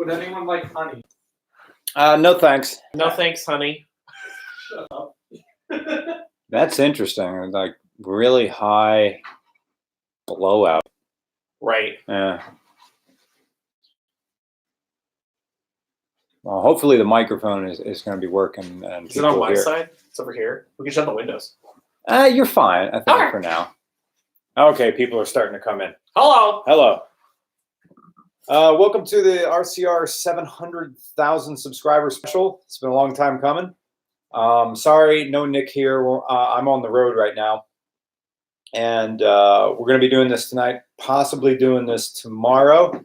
Would anyone like honey? No thanks. No thanks, honey. Shut up. That's interesting. Like really high blowout. Right. Yeah. Well, hopefully the microphone is going to be working. And is it on my side? It's over here. We can shut the windows. You're fine, I think, for now. Okay, people are starting to come in. Hello. Hello. Welcome to the RCR 700,000 subscriber special. It's been a long time coming. Sorry, no Nick here. I'm on the road right now. And we're going to be doing this tonight, possibly doing this tomorrow.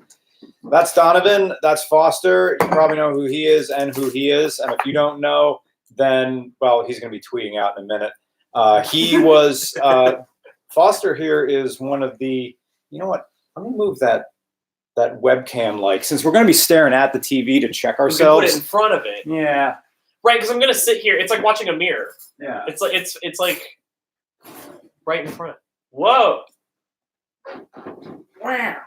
That's Donovan. That's Foster. You probably know who he is and who he is. And if you don't know, then, well, he's going to be tweeting out in a minute. He was, Foster here is one of the, you know what? Let me move that webcam, like, since we're going to be staring at the TV to check ourselves. We can put it in front of it. Yeah. Right, because I'm going to sit here. It's like watching a mirror. Yeah. It's like right in front. Whoa. Wow.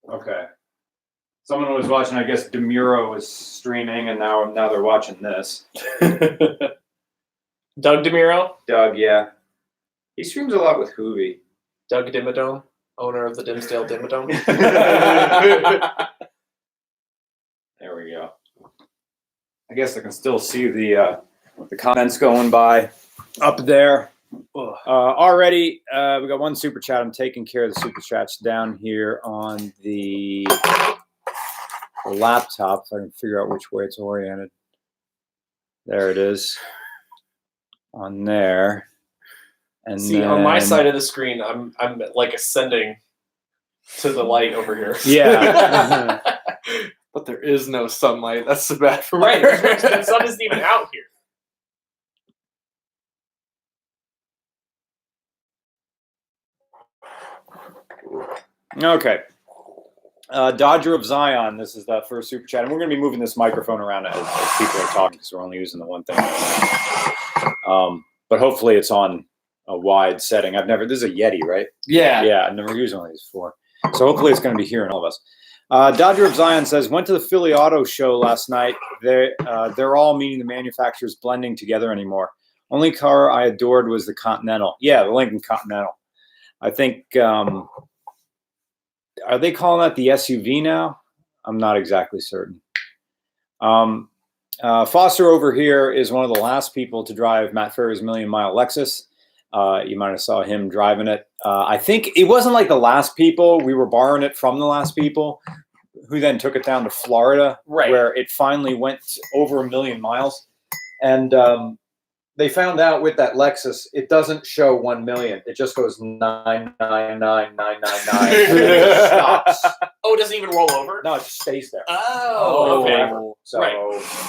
Okay. Someone was watching, I guess DeMuro was streaming, and now they're watching this. Doug DeMuro? Doug, yeah. He streams a lot with Hoovy. Doug Dimmadome, owner of the Dimsdale Dimmadome. There we go. I guess I can still see the comments going by up there. Already, we got one super chat. I'm taking care of the super chats down here on the laptop, so I can figure out which way it's oriented. There it is. On there. And see, then, on my side of the screen, I'm like ascending to the light over here. Yeah. But there is no sunlight. That's the bad part. Right. The sun isn't even out here. Okay. Dodger of Zion, this is the first super chat. And we're going to be moving this microphone around as people are talking because we're only using the one thing. But hopefully it's on a wide setting. This is a Yeti, right? Yeah. Yeah, I've never used one of these before. So hopefully it's going to be hearing all of us. Dodger of Zion says, went to the Philly Auto Show last night. They're all, meaning the manufacturers, blending together anymore. Only car I adored was the Continental. Yeah, the Lincoln Continental. I think... are they calling that the SUV now? I'm not exactly certain. Foster over here is one of the last people to drive Matt Ferry's $1 Million Mile Lexus. You might have saw him driving it. I think it wasn't like the last people. We were borrowing it from the last people who then took it down to Florida, right, where it finally went over 1 million miles. And they found out with that Lexus, it doesn't show 1 million. It just goes 999,999. It stops. Oh, it doesn't even roll over? No, it just stays there. Oh, okay. So right.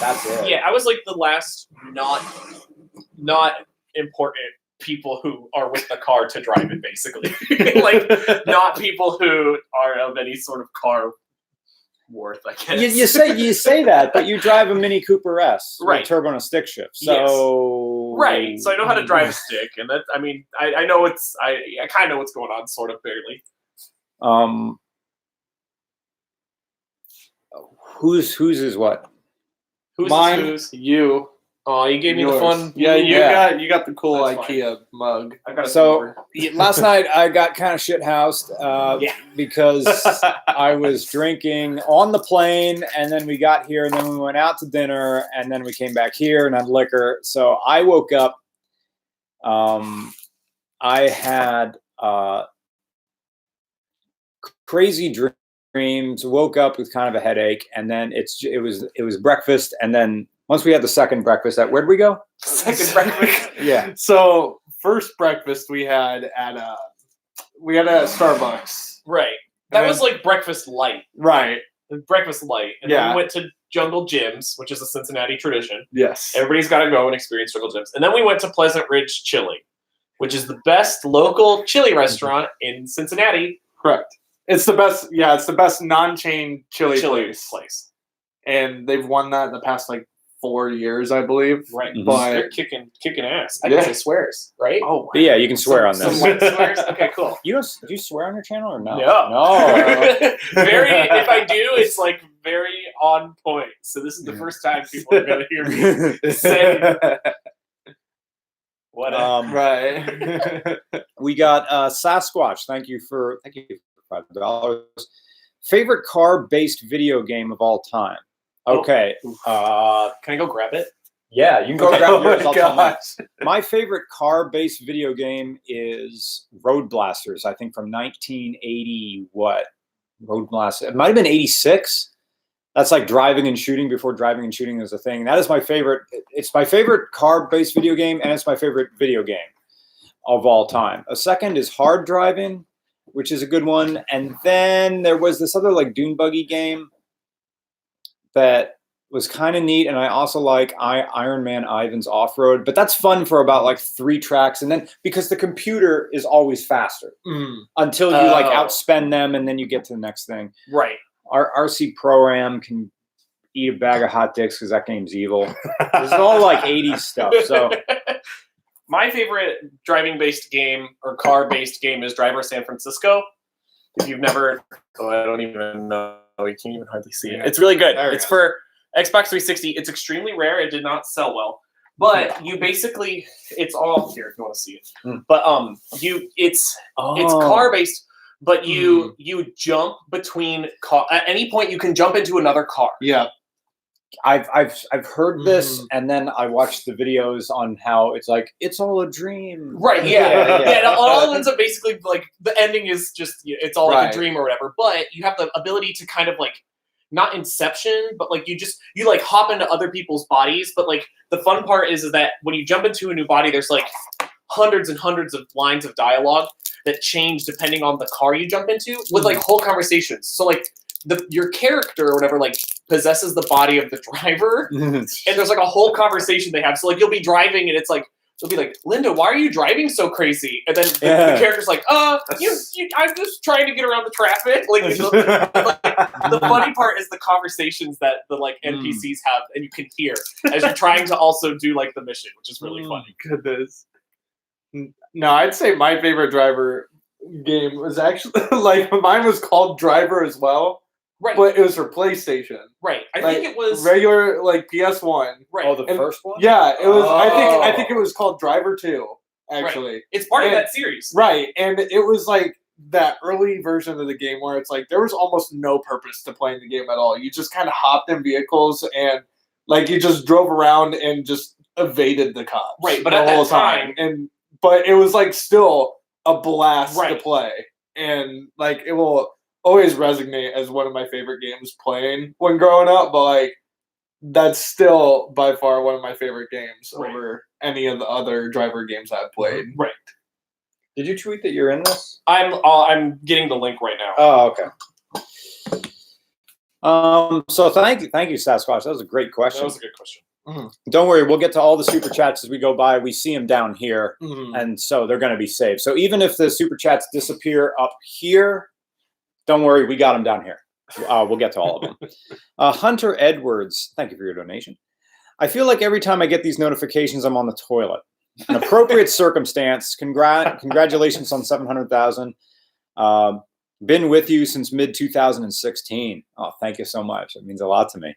That's it. Yeah, I was like the last not important people who are with the car to drive it, basically. Like, not people who are of any sort of car worth, I guess. You say that, but you drive a Mini Cooper S, right? With turbo and a stick shift. So right. So I know how to drive a stick, and that, I mean, I know I kind of know what's going on, sort of, barely. Whose is what? Whose Mine? is whose? You. Oh, you gave me the fun. Yeah, you got the cool That's IKEA mug. I got So last night I got kind of shit-housed because I was drinking on the plane, and then we got here, and then we went out to dinner, and then we came back here and had liquor. So I woke up. I had crazy dreams. Woke up with kind of a headache, and then it was breakfast, and then. Once we had the second breakfast, where'd we go? Second breakfast. Yeah. So first breakfast we had at Starbucks. Right. That was like breakfast light. Right. Breakfast light. And then we went to Jungle Jim's, which is a Cincinnati tradition. Yes. Everybody's got to go and experience Jungle Jim's. And then we went to Pleasant Ridge Chili, which is the best local chili restaurant in Cincinnati. Correct. It's the best. Yeah, it's the best non-chain chili place. place. And they've won that in the past like 4 years, I believe. Right. Mhm. But They're kicking ass. I Yeah. can say swears, right? oh, But yeah, you can swear on Some this. white swears. Okay, cool. You don't, do you swear on your channel or no? No. Very. If I do, it's like very on point. So this is the first time people are gonna hear me say what. right. We got Sasquatch. Thank you for $5. Favorite car-based video game of all time. Okay. Can I go grab it? Yeah, you can go Okay. grab Oh yours. my I'll tell mine. gosh. My favorite car-based video game is Road Blasters. I think from 1980. What? Road Blasters. It might have been 86. That's like driving and shooting before driving and shooting was a thing. That is my favorite. It's my favorite car-based video game, and it's my favorite video game of all time. A second is Hard Driving, which is a good one. And then there was this other like dune buggy game that was kind of neat. And I also like Iron Man Ivan's Off-Road, but that's fun for about like 3 tracks. And then because the computer is always faster until you like outspend them, and then you get to the next thing. Right. Our RC Pro-Am can eat a bag of hot dicks because that game's evil. This is all like 80s stuff. So my favorite driving-based game or car-based game is Driver San Francisco. If you've never, I don't even know. You can't even hardly see it. It's really good. It's for Xbox 360. It's extremely rare. It did not sell well, but you basically, it's all here if you want to see it. But it's car-based. But you jump between car at any point. You can jump into another car. Yeah. I've heard this, and then I watched the videos on how it's like it's all a dream. Right? Yeah. It all ends up basically like the ending is just it's all like a dream or whatever. But you have the ability to kind of like not Inception, but like you like hop into other people's bodies. But like the fun part is that when you jump into a new body, there's like hundreds and hundreds of lines of dialogue that change depending on the car you jump into with like whole conversations. So like your character or whatever like possesses the body of the driver, and there's like a whole conversation they have. So like you'll be driving and it's like they'll be like, Linda, why are you driving so crazy? And then the character's like, I'm just trying to get around the traffic. Like the funny part is the conversations that the like NPCs have and you can hear as you're trying to also do like the mission, which is really funny. Goodness. No, I'd say my favorite driver game was actually like mine was called Driver as well. Right. But it was for PlayStation. Right. I like, think it was regular like PS1. Right. Oh, the first one? Yeah, it was I think it was called Driver 2, actually. Right. It's part of that series. Right. And it was like that early version of the game where it's like there was almost no purpose to playing the game at all. You just kind of hopped in vehicles and like you just drove around and just evaded the cops. Right, but the at whole that time but it was like still a blast Right. to play. And like it will always resonate as one of my favorite games playing when growing up, but like that's still by far one of my favorite games over any of the other driver games I've played. Right. Did you tweet that you're in this? I'm getting the link right now. Oh, okay. So thank you, Sasquatch. That was a great question. That was a good question. Don't worry, we'll get to all the super chats as we go by. We see them down here, and so they're going to be saved. So even if the super chats disappear up here, don't worry, we got them down here. We'll get to all of them. Hunter Edwards, thank you for your donation. I feel like every time I get these notifications, I'm on the toilet. An appropriate circumstance. Congratulations on 700,000. Been with you since mid-2016. Oh, thank you so much. It means a lot to me.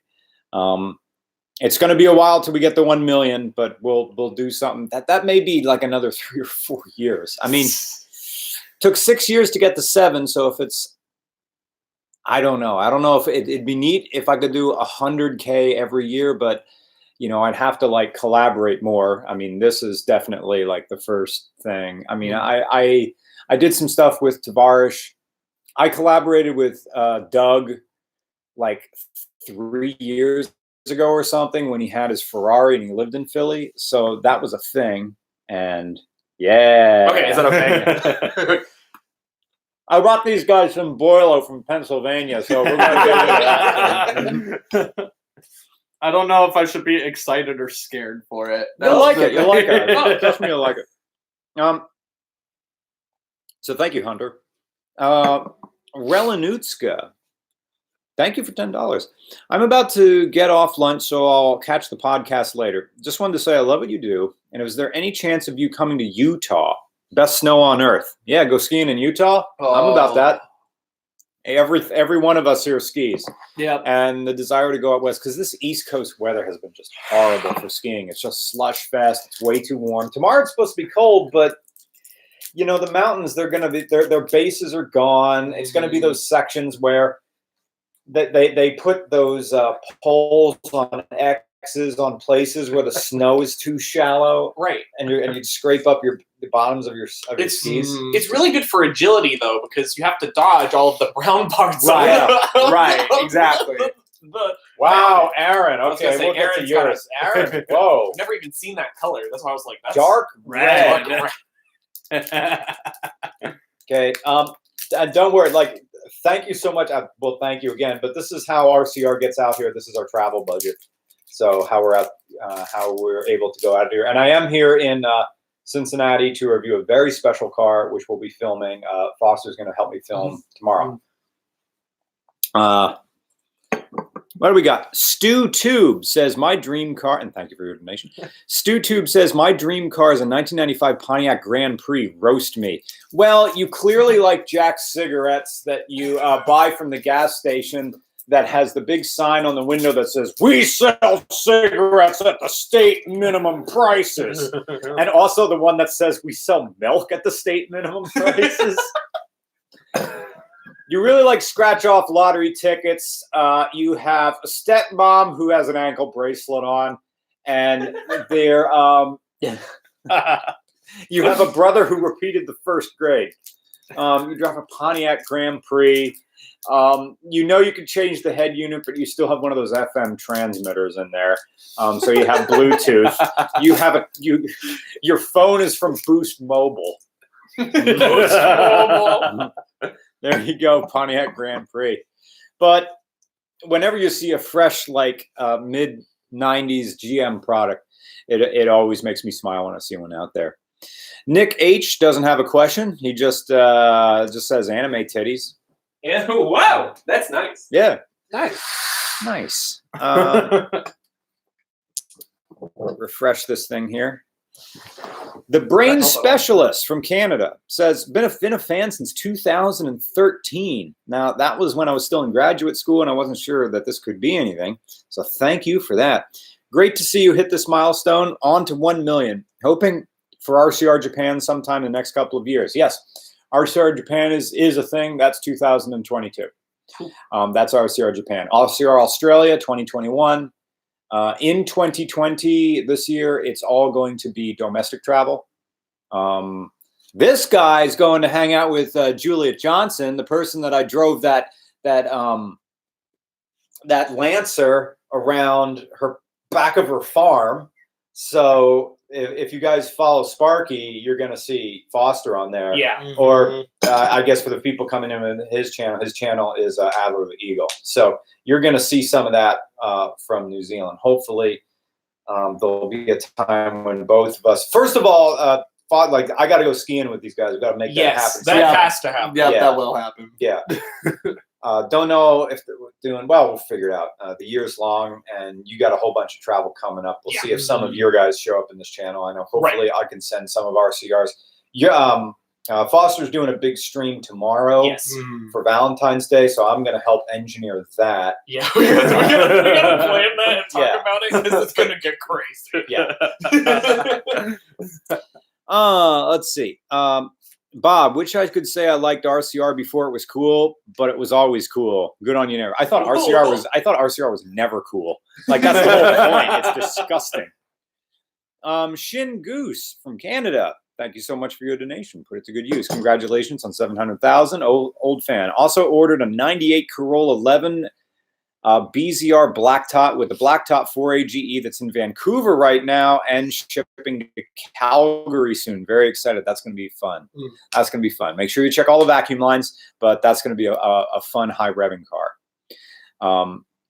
It's going to be a while till we get the 1 million, but we'll do something. That may be like another 3 or 4 years. I mean, took 6 years to get to 7. So if it's, I don't know. I don't know if it'd be neat if I could do 100K every year, but you know, I'd have to like collaborate more. I mean, this is definitely like the first thing. I mean, I did some stuff with Tavarish. I collaborated with Doug like 3 years ago or something when he had his Ferrari and he lived in Philly. So that was a thing. And yeah. Okay, is that okay? I brought these guys some Boilo from Pennsylvania, so we're going to get into that. I don't know if I should be excited or scared for it. You'll like it. You'll like it. Trust me, you'll like it. So thank you, Hunter. Relenutska. Thank you for $10. I'm about to get off lunch, so I'll catch the podcast later. Just wanted to say I love what you do. And is there any chance of you coming to Utah? Best snow on earth. Yeah, go skiing in Utah. I'm about that. Every one of us here skis. Yeah. And the desire to go out west, because this East Coast weather has been just horrible for skiing. It's just slush fest. It's way too warm. Tomorrow it's supposed to be cold, but you know, the mountains, they're going to be, their bases are gone. It's going to be those sections where they put those poles on X's on places where the snow is too shallow, right? And you scrape up the bottoms of your skis. It's really good for agility though, because you have to dodge all of the brown parts. Right, exactly. Wow, Aaron. Okay, we'll get to yours. Aaron, whoa! I've never even seen that color. That's why I was like, that's dark red. Okay. Don't worry. Like, thank you so much. Well, thank you again. But this is how RCR gets out here. This is our travel budget. So how we're able to go out here. And I am here in Cincinnati to review a very special car, which we'll be filming. Foster's going to help me film tomorrow. What do we got? Stu Tube says, my dream car, and thank you for your donation. Stu Tube says, my dream car is a 1995 Pontiac Grand Prix. Roast me. Well, you clearly like Jack's cigarettes that you buy from the gas station that has the big sign on the window that says, we sell cigarettes at the state minimum prices. And also the one that says, we sell milk at the state minimum prices. You really like scratch-off lottery tickets. You have a stepmom who has an ankle bracelet on, and they're you have a brother who repeated the first grade. You drive a Pontiac Grand Prix. You know you can change the head unit, but you still have one of those FM transmitters in there. So you have Bluetooth. You have your phone is from Boost Mobile. Boost Mobile. There you go, Pontiac Grand Prix. But whenever you see a fresh, like mid-90s GM product, it always makes me smile when I see one out there. Nick H doesn't have a question. He just says anime titties. Yeah, wow, that's nice. Yeah, nice. Refresh this thing here. The Brain Specialist from Canada says, been a fan since 2013. Now, that was when I was still in graduate school and I wasn't sure that this could be anything. So thank you for that. Great to see you hit this milestone. On to 1 million. Hoping for RCR Japan sometime in the next couple of years. Yes, RCR Japan is a thing. That's 2022. That's RCR Japan. RCR Australia, 2021. In 2020, this year, it's all going to be domestic travel. This guy's going to hang out with Juliet Johnson, the person that I drove that Lancer around her back of her farm. So if you guys follow Sparky, you're going to see Foster on there. Yeah. Or I guess for the people coming in with his channel is Adler the Eagle. So you're going to see some of that from New Zealand. Hopefully there'll be a time when both of us, first of all, like I got to go skiing with these guys. We've got to make that happen. That has to happen. Yeah, that will happen. Yeah. Don't know if they're doing well. We'll figure it out. The year's long, and you got a whole bunch of travel coming up. We'll see if some of your guys show up in this channel. I know. Hopefully, I can send some of RCRs. Yeah. Foster's doing a big stream tomorrow for Valentine's Day, so I'm going to help engineer that. Yeah, we gotta plan that and talk about it because it's going to get crazy. Yeah. Let's see. Bob, which I could say I liked RCR before it was cool, but it was always cool. Good on you, never. I thought RCR was never cool. Like that's the whole point. It's disgusting. Shin Goose from Canada. Thank you so much for your donation. Put it to good use. Congratulations on 700,000. Old fan. Also ordered a 98 Corolla 11 BZR blacktop with the blacktop 4AGE that's in Vancouver right now and shipping to Calgary soon. Very excited. That's going to be fun. That's going to be fun. Make sure you check all the vacuum lines, but that's going to be a fun high revving car.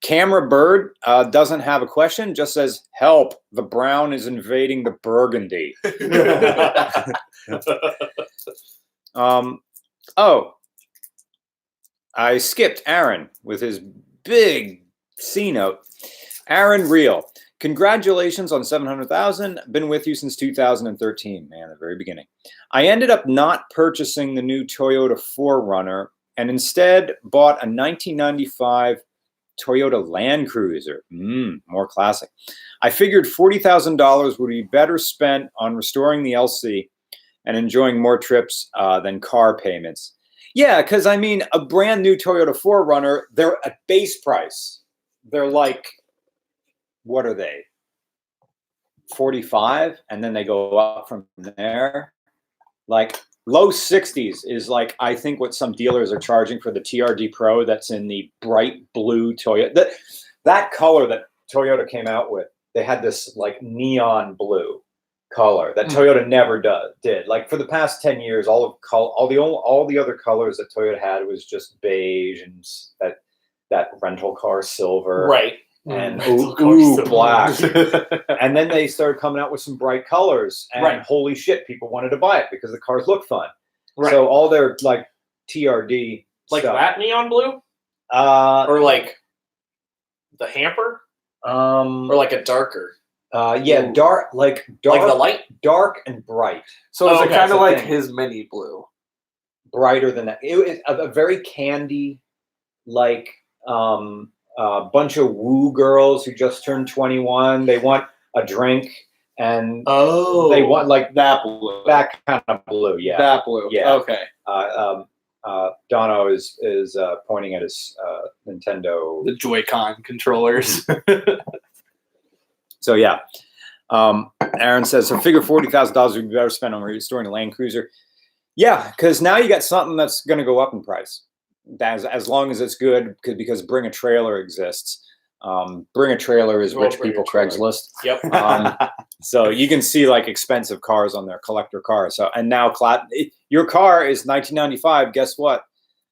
Camera Bird doesn't have a question, just says, help, the brown is invading the burgundy. Oh, I skipped Aaron with his big C note. Aaron Real, congratulations on 700,000. Been with you since 2013, man, the very beginning. I ended up not purchasing the new Toyota 4Runner and instead bought a 1995 Toyota Land Cruiser. More classic. I figured $40,000 would be better spent on restoring the LC and enjoying more trips than car payments. Yeah, because I mean, a brand new Toyota 4Runner, they're at base price. They're like, what are they? 45, and then they go up from there. Like low 60s is like, I think what some dealers are charging for the TRD Pro that's in the bright blue Toyota. That color that Toyota came out with, they had this like neon blue color that Toyota never did. Like for the past 10 years, all the other colors that Toyota had was just beige and that rental car silver. Right. And black. And then they started coming out with some bright colors, and holy shit, people wanted to buy it because the cars look fun. Right. So all their like TRD like stuff. That neon blue, or like the hamper, or like a darker. Yeah, dark, like the light, dark and bright. So it's kind of like his mini blue, brighter than that. It was a very candy, like. A bunch of woo girls who just turned 21. They want a drink, and they want like that blue, that kind of blue. Yeah, that blue. Yeah. Okay. Dono is pointing at his Nintendo, the Joy-Con controllers. So yeah, Aaron says, so figure $40,000 would be better spent on restoring a Land Cruiser. Yeah, because now you got something that's going to go up in price. As long as it's good, because Bring a Trailer exists. Bring a Trailer is rich people Craigslist. Yep. So you can see like expensive cars on there, collector cars. So and now your car is 1995. Guess what?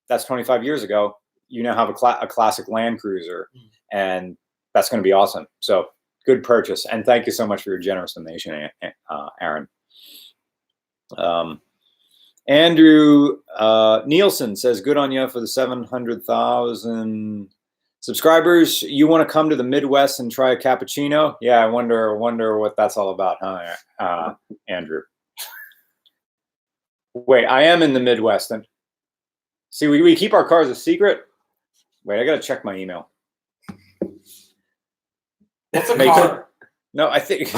That's 25 years ago. You now have a classic Land Cruiser, and that's going to be awesome. So good purchase, and thank you so much for your generous donation, Aaron. Andrew Nielsen says, good on you for the 700,000 subscribers. You want to come to the Midwest and try a cappuccino? Yeah, I wonder what that's all about, huh, Andrew? Wait, I am in the Midwest. And see, we keep our cars a secret. Wait, I got to check my email. What's a car? No, I think...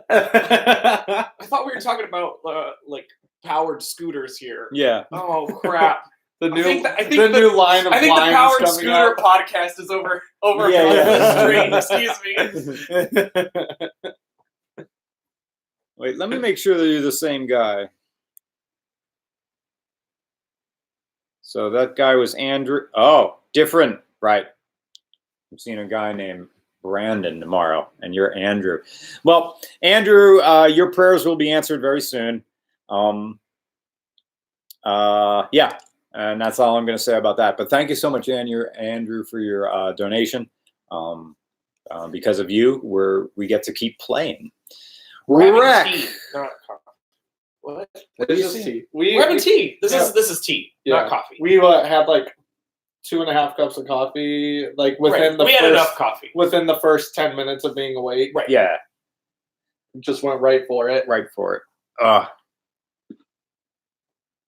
I thought we were talking about like powered scooters here. Yeah. Oh crap! I think the new line of I think the powered coming scooter out. podcast is over Yeah. the stream. Excuse me. Wait, let me make sure that you're the same guy. So that guy was Andrew. Oh, different, right? I'm seeing a guy named Brandon tomorrow, and you're Andrew. Well, Andrew, your prayers will be answered very soon. Yeah, and that's all I'm going to say about that. But thank you so much, Andrew, for your donation. Because of you, we get to keep playing. We're having tea. What? What is this tea? We're having tea. This is tea, not coffee. We had like 2.5 cups of coffee, like within we had enough coffee within the first 10 minutes of being awake. Right. Yeah. Just went right for it. Right for it.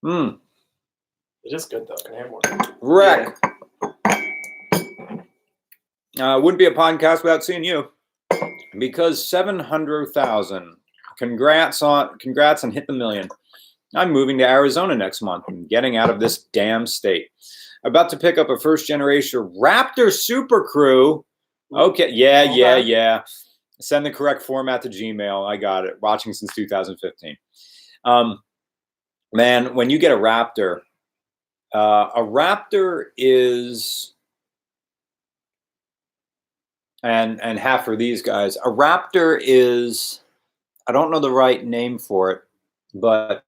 It is good though. Can I have one? Wreck. Wouldn't be a podcast without seeing you. Because 700,000. Congrats and hit the million. I'm moving to Arizona next month and getting out of this damn state. About to pick up a first generation Raptor Super Crew. Okay, yeah. Send the correct format to Gmail. I got it. Watching since 2015. Man, when you get a Raptor is, and half for these guys, a Raptor is, I don't know the right name for it, but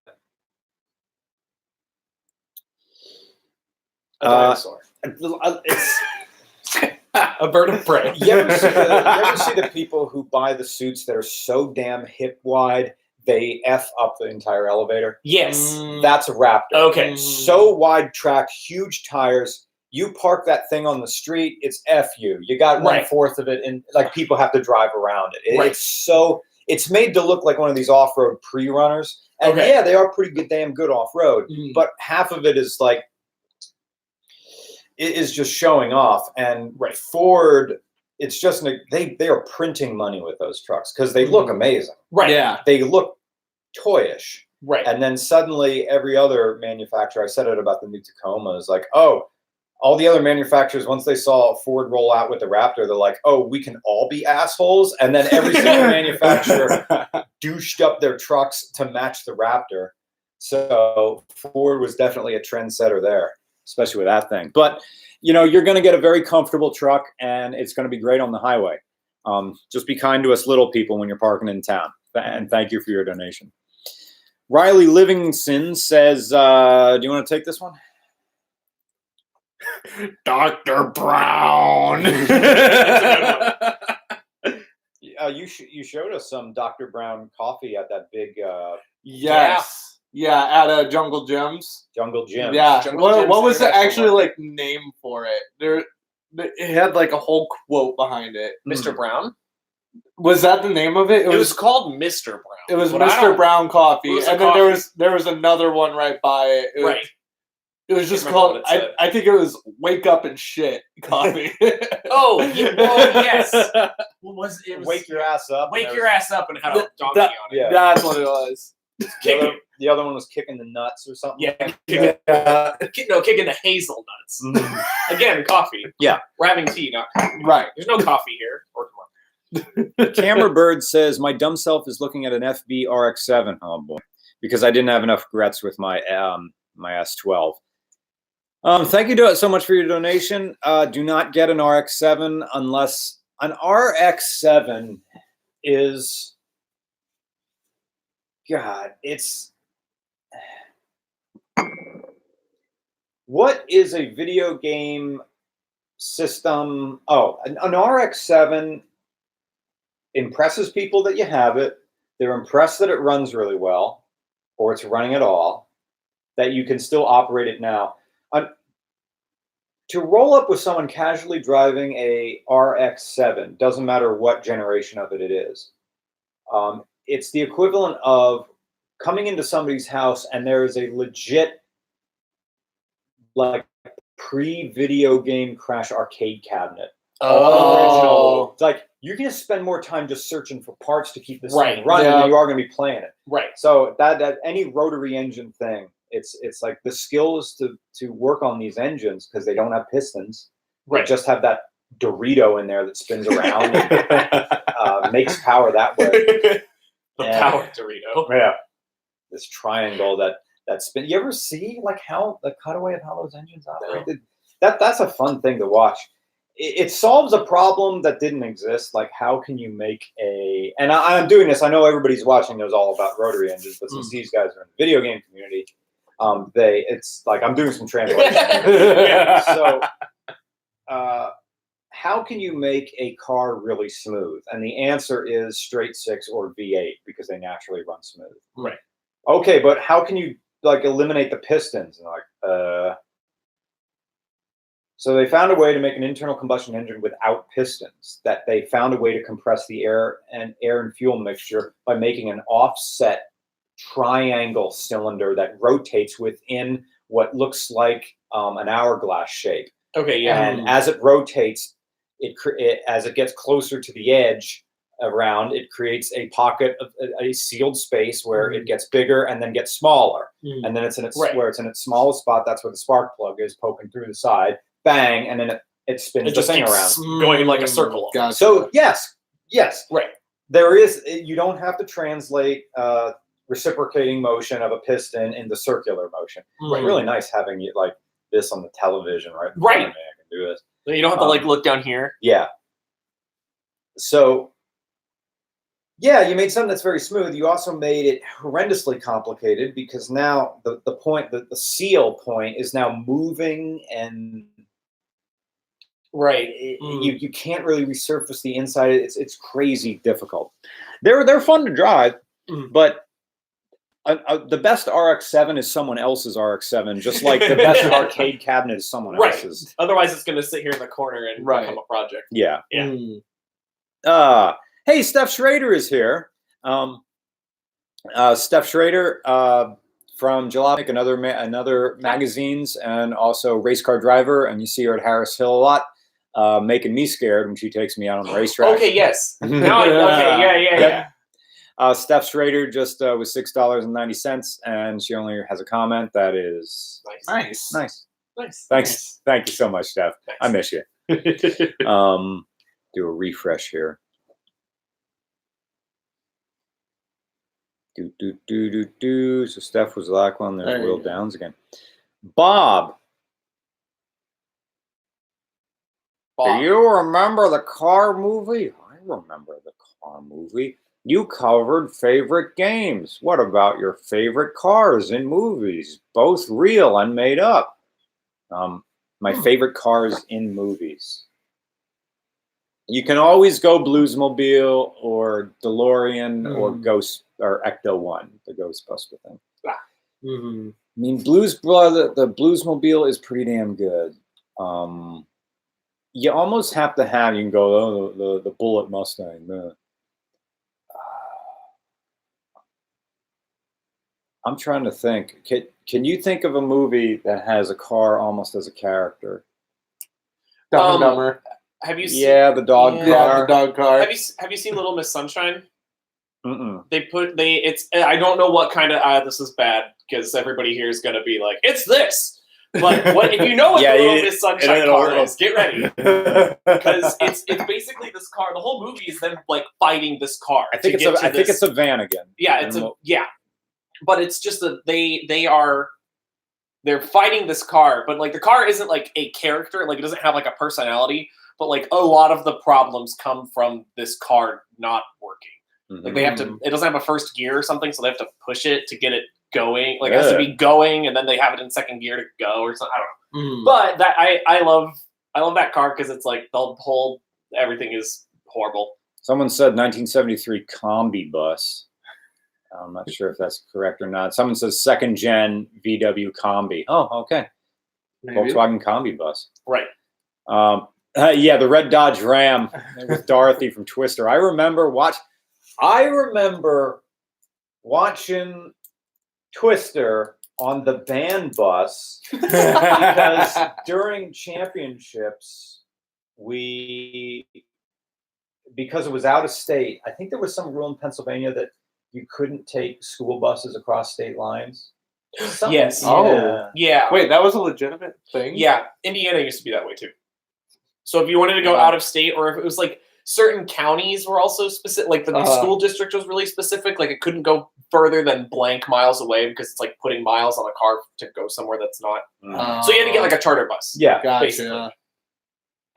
a dinosaur. It's a bird of prey. You ever see the people who buy the suits that are so damn hip wide they F up the entire elevator? Yes. That's a Raptor. Okay. So wide track, huge tires. You park that thing on the street, it's F you. You got Right. 1/4 of it, and like people have to drive around it. Right. It's made to look like one of these off-road pre-runners. And Okay. yeah, they are pretty good, damn good off-road. Mm. But half of it is like, it is just showing off. And Right. Ford, it's just they are printing money with those trucks because they look amazing. Right. Yeah. They look toyish. Right. And then suddenly every other manufacturer, I said it about the new Tacoma, is like, oh, all the other manufacturers, once they saw Ford roll out with the Raptor, they're like, oh, we can all be assholes. And then every single manufacturer douched up their trucks to match the Raptor. So Ford was definitely a trendsetter there, especially with that thing. But, you know, you're going to get a very comfortable truck, and it's going to be great on the highway. Just be kind to us little people when you're parking in town. And thank you for your donation. Riley Livingston says, do you want to take this one? Dr. Brown. You showed us some Dr. Brown coffee at that big Yes. Yeah, at Jungle Gyms. Jungle Gym. Yeah. Jungle What Gyms was the International actually Market. like name for it? It had like a whole quote behind it. Mr. Brown. Was that the name of it? It was called Mr. Brown. It was But I Mr. don't- Brown Coffee, It was a and then coffee. there was another one right by it. Right. It was just remember called. what it said. I think it was "Wake Up and Shit" coffee. Oh, yes. What was it? Was Wake your ass up. Wake and your ass up and had a donkey that- on it. Yeah. That's what it was. The other one was kicking the nuts or something. Yeah. Yeah. Kicking the hazelnuts. Mhm. Again, coffee. Yeah. We're having tea, not coffee. Right. There's no coffee here. Or tomorrow. Camera Bird says, my dumb self is looking at an FB RX-7. Oh, boy. Because I didn't have enough Gretz with my my S12. Thank you so much for your donation. Do not get an RX-7 unless an RX-7 is, God, it's, what is a video game system? Oh, an RX-7 impresses people that you have it. They're impressed that it runs really well, or it's running at all, that you can still operate it now. To roll up with someone casually driving a RX-7, doesn't matter what generation of it is, it's the equivalent of coming into somebody's house and there is a legit, like, pre-video game crash arcade cabinet. All original. It's like, you're going to spend more time just searching for parts to keep this thing running than you are going to be playing it. Right. So that any rotary engine thing, it's like the skills to work on these engines, because they don't have pistons. Right. They just have that Dorito in there that spins around and makes power that way. The And- power Dorito. Yeah. This triangle that spin. You ever see like how the cutaway of how those engines operate? That's a fun thing to watch. It solves a problem that didn't exist. Like, how can you make a, and I'm doing this, I know everybody's watching knows all about rotary engines, but since these guys are in the video game community, it's like I'm doing some translation. Yeah. So how can you make a car really smooth? And the answer is straight six or V8, because they naturally run smooth. Right. Okay, but how can you like eliminate the pistons? And like, so they found a way to make an internal combustion engine without pistons. That they found a way to compress the air and fuel mixture by making an offset triangle cylinder that rotates within what looks like an hourglass shape. Okay, yeah. And as it rotates, as it gets closer to the edge around, it creates a pocket of a sealed space where it gets bigger and then gets smaller. And then it's in its where it's in its smallest spot. That's where the spark plug is, poking through the side. Bang, and then it spins It the just thing keeps around. going in like a circle. Gotcha. So yes, Right. there is. You don't have to translate reciprocating motion of a piston into circular motion. Right. Really nice having it like this on the television, right? in Right. front of me. I can do this. You don't have to like look down here. Yeah. So, yeah, you made something that's very smooth. You also made it horrendously complicated, because now the point, the seal point is now moving, and Right. you can't really resurface the inside. It's crazy difficult. They're fun to drive, but the best RX-7 is someone else's RX-7, just like the best arcade cabinet is someone else's. Otherwise, it's going to sit here in the corner and become a project. Yeah. Yeah. Hey, Steph Schrader is here. Steph Schrader from Jalopnik, another magazines, and also race car driver. And you see her at Harris Hill a lot, making me scared when she takes me out on the racetrack. Okay, yes. Now yeah. Steph Schrader just was $6.90, and she only has a comment that is Nice. Thanks. Nice. Thank you so much, Steph. Thanks. I miss you. Do a refresh here. So Steph was the last one. There's Will Downs again. Bob. Do you remember the car movie? I remember the car movie. You covered favorite games. What about your favorite cars in movies? Both real and made up. My favorite cars in movies. You can always go Bluesmobile or DeLorean or Ghost or Ecto-1, the Ghostbuster thing. I mean, the Bluesmobile is pretty damn good. You almost have to have, you can go, the Bullet Mustang. I'm trying to think. Can you think of a movie that has a car almost as a character? Dumb and Dumber. Have you seen? Yeah, the dog car. Yeah, the dog car. Have you seen Little Miss Sunshine? Mm-mm. It's I don't know what kind of this is bad because everybody here is gonna be like, it's this. But what if you know what the Little Miss Sunshine car is? Get ready, because it's basically this car. The whole movie is them like fighting this car. I think it's a van again. Yeah, but it's just that they're fighting this car, but like the car isn't like a character, like it doesn't have like a personality, but like a lot of the problems come from this car not working. Like they have to, it doesn't have a first gear or something, so they have to push it to get it going. Like it has to be going, and then they have it in second gear to go or something. I don't know. But that I love that car because it's like the whole everything is horrible. Someone said 1973 combi bus. I'm not sure if that's correct or not. Someone says second gen VW combi. Oh, okay. Maybe. Volkswagen combi bus. Right. Yeah, the red Dodge Ram with Dorothy from Twister. I remember watching Twister on the band bus because during championships because it was out of state. I think there was some rule in Pennsylvania that you couldn't take school buses across state lines. Yes. Oh. Yeah. Wait, that was a legitimate thing? Yeah. Indiana used to be that way too. So if you wanted to go out of state, or if it was like certain counties were also specific, like the school district was really specific, like it couldn't go further than blank miles away because it's like putting miles on a car to go somewhere that's not. So you had to get like a charter bus. Yeah. Gotcha. Basically.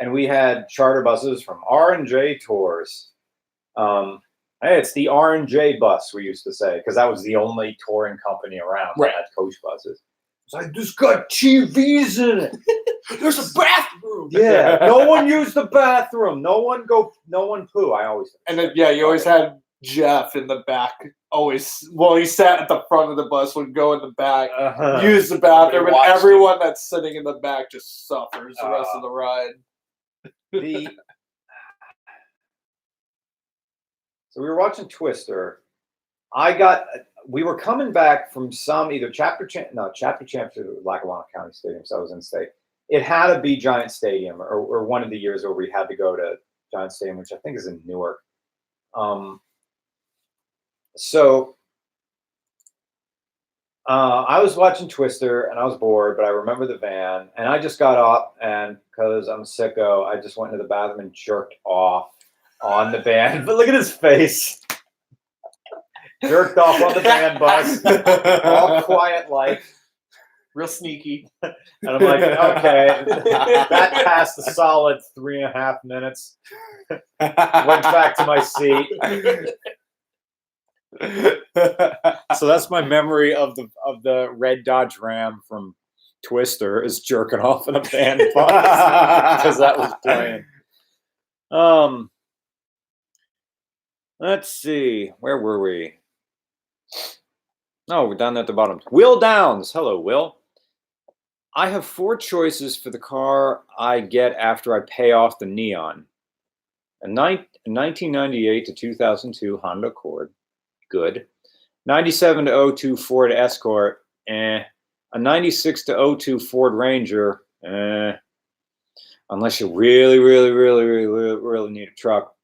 And we had charter buses from R&J Tours. Hey, it's the R&J bus, we used to say, because that was the only touring company around that had coach buses. It's like, this got TVs in it. There's a bathroom. Yeah, no one used the bathroom. No one poo. I always. And then you always had Jeff in the back. Always, well, he sat at the front of the bus, would go in the back, use the bathroom, and everyone that's sitting in the back just suffers the rest of the ride. So we were watching Twister. We were coming back from some either chapter champs or Lackawanna County Stadium, so I was in state. It had to be Giant Stadium or one of the years where we had to go to Giant Stadium, which I think is in Newark. So I was watching Twister and I was bored, but I remember the van, and I just got up, and because I'm a sicko, I just went into the bathroom and jerked off on the van. But look at his face. Jerked off on the van bus. All quiet like. Real sneaky. And I'm like, okay. That passed a solid 3.5 minutes. Went back to my seat. So that's my memory of the red Dodge Ram from Twister is jerking off in a van bus because that was playing. Let's see, where were we? No, we're down at the bottom. Will Downs. Hello, Will. I have 4 choices for the car I get after I pay off the Neon. A 1998 to 2002 Honda Accord. Good. 97 to 02 Ford Escort. A 96 to 02 Ford Ranger. Unless you really need a truck.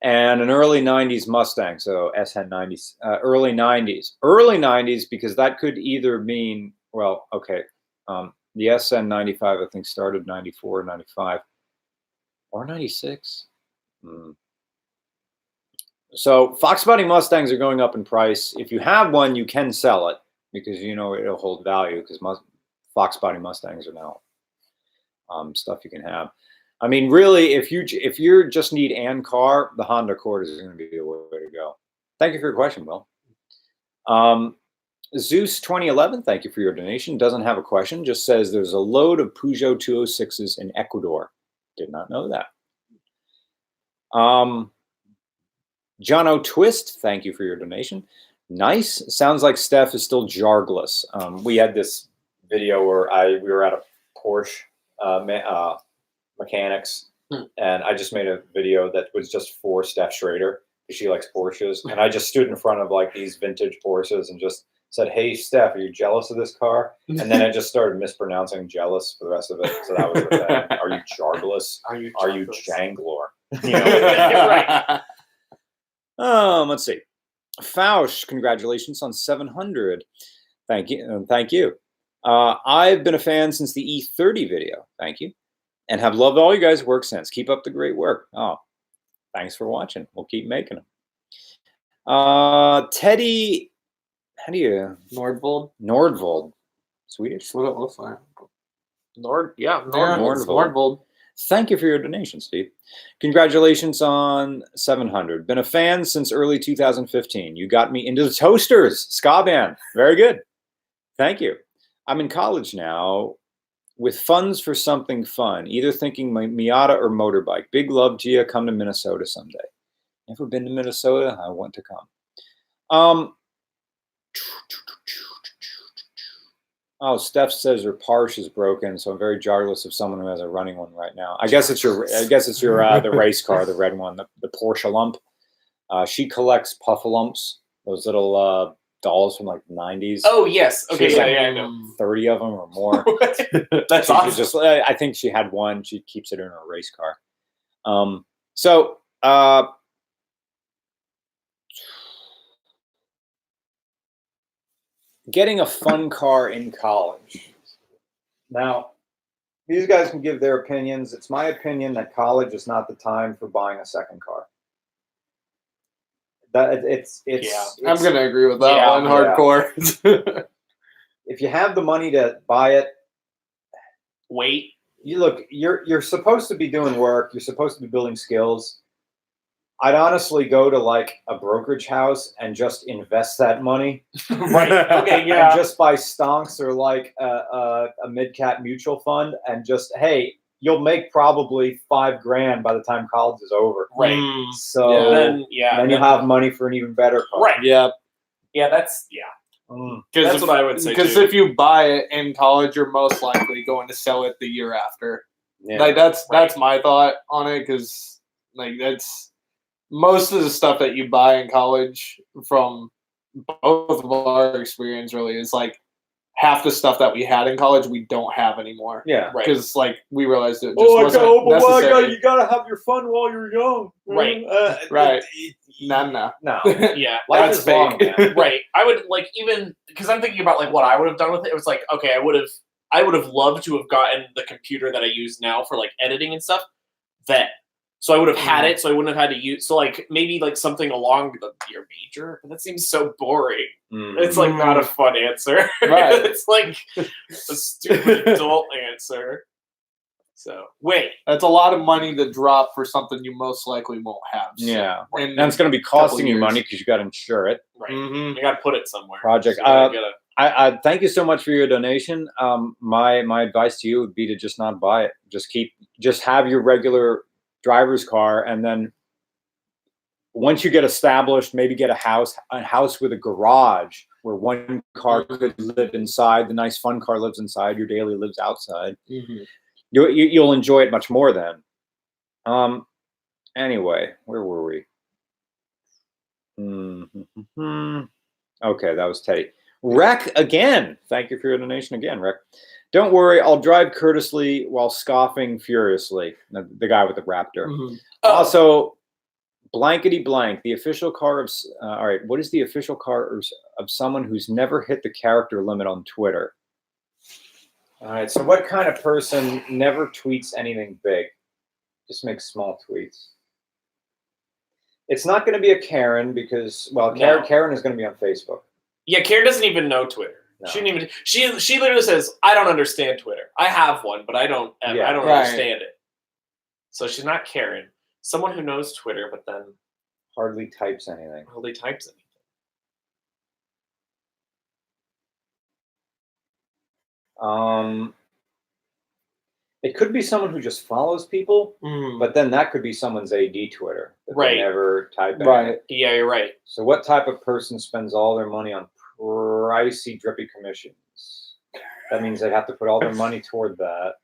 And an early 90s Mustang, so SN 90s, early 90s. Early 90s, because that could either mean, well, okay, the SN 95, I think, started 94, 95, or 96. So Fox Body Mustangs are going up in price. If you have one, you can sell it, because you know it'll hold value, because Fox Body Mustangs are now stuff you can have. I mean, really, if you just need an car, the Honda Accord is going to be the way to go. Thank you for your question, Will. Zeus 2011, thank you for your donation. Doesn't have a question, just says there's a load of Peugeot 206s in Ecuador. Did not know that. John O. Twist, thank you for your donation. Nice. Sounds like Steph is still jargless. We had this video where we were at a Porsche mechanics, and I just made a video that was just for Steph Schrader, because she likes Porsches, and I just stood in front of like these vintage Porsches and just said, "Hey Steph, are you jealous of this car?" And then I just started mispronouncing jealous for the rest of it. So that was the thing. Are you jargless? Are you janglor? You know? Right. Let's see. Fausch, congratulations on 700. Thank you. Thank you. I've been a fan since the E30 video. Thank you. And have loved all you guys' work since. Keep up the great work. Oh, thanks for watching. We'll keep making them. Teddy, how do you? Nordvold. Swedish? What it looks like. Nordvold. Thank you for your donation, Steve. Congratulations on 700. Been a fan since early 2015. You got me into the Toasters ska band. Very good. Thank you. I'm in college now with funds for something fun, either thinking Miata or motorbike. Big love to you. Come to Minnesota someday. Never been to Minnesota. I want to come. Oh, Steph says her Porsche is broken, so I'm very jealous of someone who has a running one right now. I guess it's your the race car, the red one, the Porsche lump. She collects Puffalumps, those little dolls from like the 90s. Oh yes, okay, yeah, I know. 30 of them or more. That's awesome. I think she had one. She keeps it in her race car. Getting a fun car in college. Now, these guys can give their opinions. It's my opinion that college is not the time for buying a second car. I'm going to agree with that one hardcore. If you have the money to buy it, wait. You're supposed to be doing work. You're supposed to be building skills. I'd honestly go to like a brokerage house and just invest that money. Right. Okay. Yeah. And just buy stonks or like a mid-cap mutual fund, and just, hey, you'll make probably $5,000 by the time college is over. Right. So then you'll have money for an even better car. Right. Yeah. Yeah. That's what I would say. Because if you buy it in college, you're most likely going to sell it the year after. Yeah. Like that's my thought on it, because like that's most of the stuff that you buy in college, from both of our experience, really is like half the stuff that we had in college we don't have anymore. Yeah, right. Because like we realized it just wasn't necessary. You gotta have your fun while you're young. Right. Right. No. Yeah. Life is long, man. Right. I would like, even because I'm thinking about like what I would have done with it. It was like, okay, I would have loved to have gotten the computer that I use now for like editing and stuff then. So I would have had it, so I wouldn't have had to use. So like maybe like something along your major, but that seems so boring. It's like not a fun answer. Right. It's like a stupid adult answer. So wait, that's a lot of money to drop for something you most likely won't have. So. Yeah, and it's going to be costing you money because you got to insure it. Right. Mm-hmm. You got to put it somewhere. Project. So I thank you so much for your donation. My advice to you would be to just not buy it. Just have your regular driver's car, and then once you get established, maybe get a house with a garage where one car could live inside, the nice fun car lives inside, your daily lives outside. Mm-hmm. You'll enjoy it much more then. Anyway, where were we? Okay, that was Teddy. Rec again. Thank you for your donation again, Rec. Don't worry, I'll drive courteously while scoffing furiously. The guy with the Raptor. Mm-hmm. Also, blankety blank. The official car of all right. What is the official car of someone who's never hit the character limit on Twitter? All right. So, what kind of person never tweets anything big? Just makes small tweets. It's not going to be a Karen because, well, Karen is going to be on Facebook. Yeah, Karen doesn't even know Twitter. No. She didn't even. She literally says, "I don't understand Twitter. I have one, but I don't. I don't understand it." So she's not Karen. Someone who knows Twitter, but then hardly types anything. It could be someone who just follows people, but then that could be someone's AD Twitter. They never type anything. Right. Yeah, you're right. So what type of person spends all their money on pricey, drippy commissions? That means they have to put all their money toward that.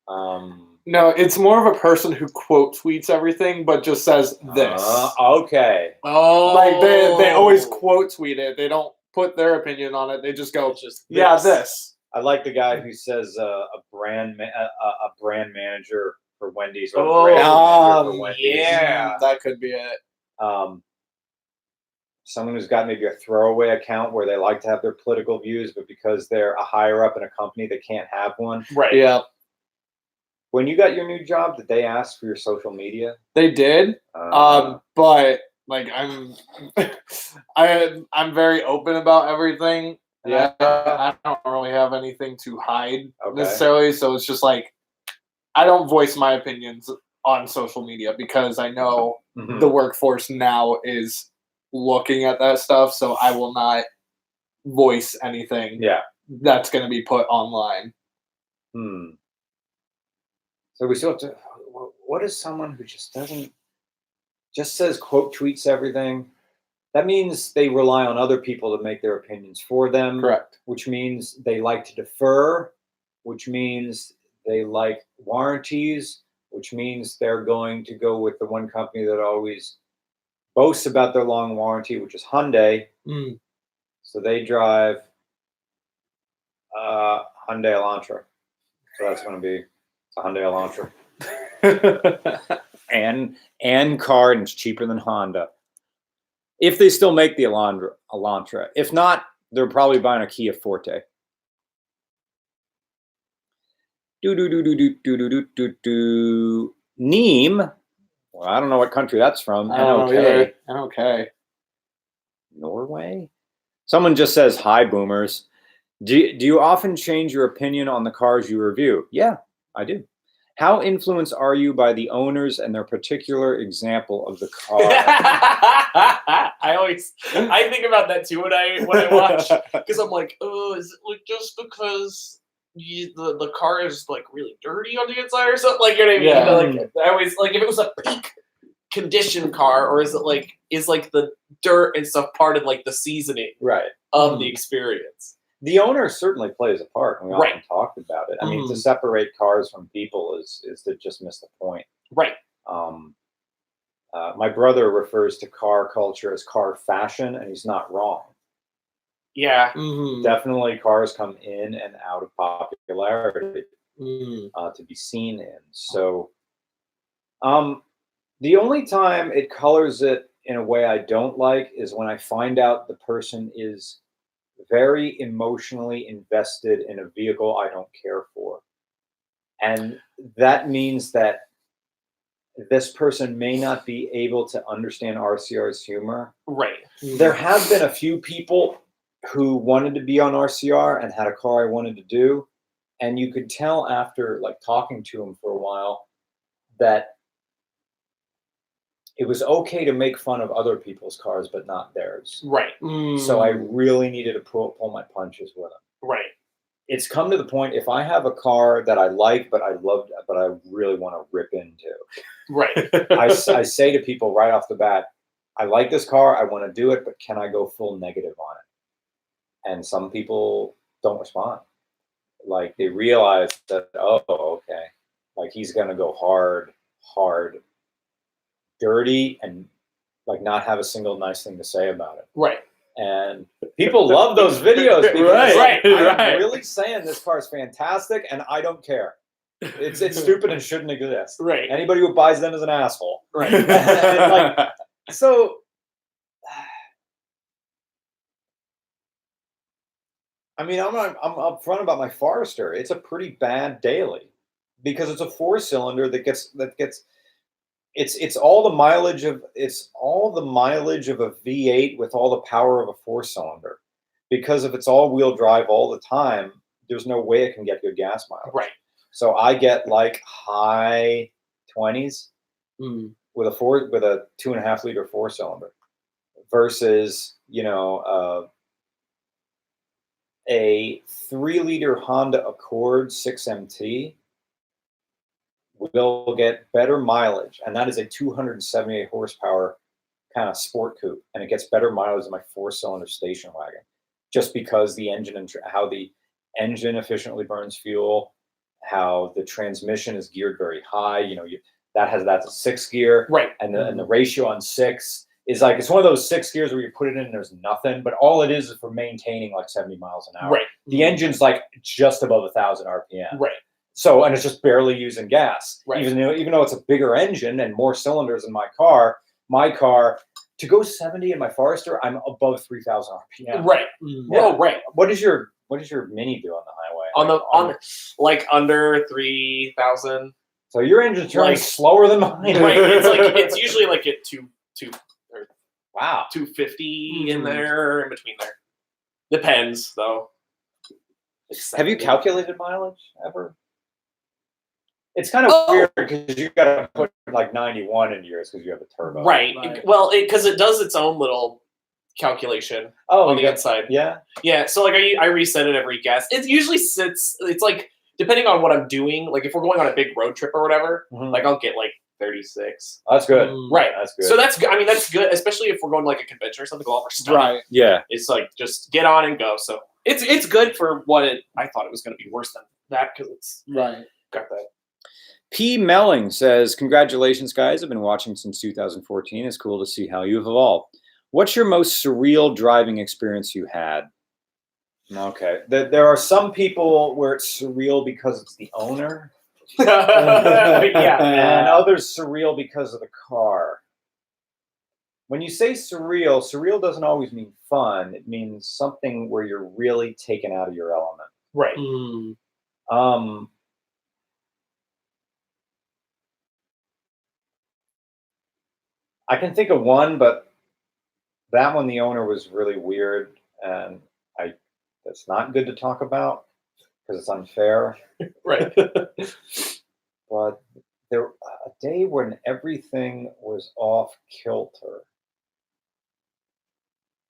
No, it's more of a person who quote tweets everything, but just says this. Okay. Oh. Like they always quote tweet it. They don't put their opinion on it. They just go, this. I like the guy who says a brand manager for Wendy's or a brand manager for Wendy's. Yeah, that could be it. Someone who's got maybe a throwaway account where they like to have their political views, but because they're a higher up in a company, they can't have one. Right. Yeah. When you got your new job, did they ask for your social media? They did. But like I'm very open about everything. Yeah. I don't really have anything to hide necessarily. So it's just like I don't voice my opinions on social media because I know the workforce now is looking at that stuff. So I will not voice anything that's going to be put online. So we still have to. What is someone who just says quote tweets everything? That means they rely on other people to make their opinions for them. Correct. Which means they like to defer, which means they like warranties, which means they're going to go with the one company that always boasts about their long warranty, which is Hyundai. So they drive Hyundai Elantra. So that's going to be a Hyundai Elantra. and car, and it's cheaper than Honda. If they still make the Elantra. If not, they're probably buying a Kia Forte. Neem. Well, I don't know what country that's from. NOK. NOK. Norway? Someone just says, hi, boomers. Do you often change your opinion on the cars you review? Yeah, I do. How influenced are you by the owners and their particular example of the car? I think about that too when I watch, because I'm like, oh, is it like just because the car is like really dirty on the inside or something? Like, you know what I mean? Yeah. Like, I always like if it was a peak condition car, or is like the dirt and stuff part of like the seasoning of the experience? The owner certainly plays a part, and we often talked about it. I mean, to separate cars from people is to just miss the point. Right. My brother refers to car culture as car fashion, and he's not wrong. Yeah. Definitely cars come in and out of popularity to be seen in. So the only time it colors it in a way I don't like is when I find out the person is very emotionally invested in a vehicle I don't care for. And that means that this person may not be able to understand RCR's humor. Right. There have been a few people who wanted to be on RCR and had a car I wanted to do. And you could tell after like talking to them for a while that it was okay to make fun of other people's cars, but not theirs. Right. So I really needed to pull my punches with them. Right. It's come to the point, if I have a car that I like, but I really want to rip into. Right. I say to people right off the bat, I like this car. I want to do it, but can I go full negative on it? And some people don't respond. Like they realize that, oh, okay, like he's gonna go hard, dirty, and like not have a single nice thing to say about it. Right. And people love those videos because Right. I'm really saying this car is fantastic, and I don't care. It's stupid and shouldn't exist. Right. Anybody who buys them is an asshole. Right. And like, so. I mean, I'm upfront about my Forester. It's a pretty bad daily because it's a 4-cylinder that gets it's all the mileage of a V8 with all the power of a 4-cylinder. Because if it's all-wheel drive all the time, there's no way it can get good gas mileage. Right. So I get like high 20s with a 2.5 liter 4-cylinder versus a 3-liter Honda Accord 6MT will get better mileage, and that is a 278 horsepower kind of sport coupe, and it gets better mileage than my 4-cylinder station wagon, just because the engine and how the engine efficiently burns fuel, how the transmission is geared very high. That's a 6 gear, right? And the ratio on 6 is like, it's one of those 6 gears where you put it in and there's nothing, but all it is for maintaining like 70 miles an hour. Right. The engine's like just above 1,000 RPM. Right. So, and it's just barely using gas. Right. Even though it's a bigger engine and more cylinders in my car, to go 70 in my Forester, I'm above 3,000 RPM. Right. Yeah. Oh, right. What does your Mini do on the highway? On like under 3,000. So your engine's running slower than mine. Right. It's usually like at 250 in there, in between there. Depends though. Have you calculated mileage ever? It's kind of weird because you got to put like 91 into yours because you have a turbo. Right. Well, because it does its own little calculation on the inside. Yeah. Yeah. So like I reset it every gas. It usually sits. It's like depending on what I'm doing. Like if we're going on a big road trip or whatever, like I'll get like 36. Oh, that's good. Right. That's good. So that's good, especially if we're going to like a convention or something. Go off for study. Right. Yeah. It's like just get on and go. So it's good for what I thought it was going to be worse than that because it's got that. P. Melling says, "Congratulations, guys! I've been watching since 2014. It's cool to see how you've evolved. What's your most surreal driving experience you had?" Okay, there are some people where it's surreal because it's the owner. Yeah. And others surreal because of the car. When you say surreal doesn't always mean fun. It means something where you're really taken out of your element. Right. I can think of one, but that one, the owner was really weird, and that's not good to talk about because it's unfair. Right. But there a day when everything was off kilter,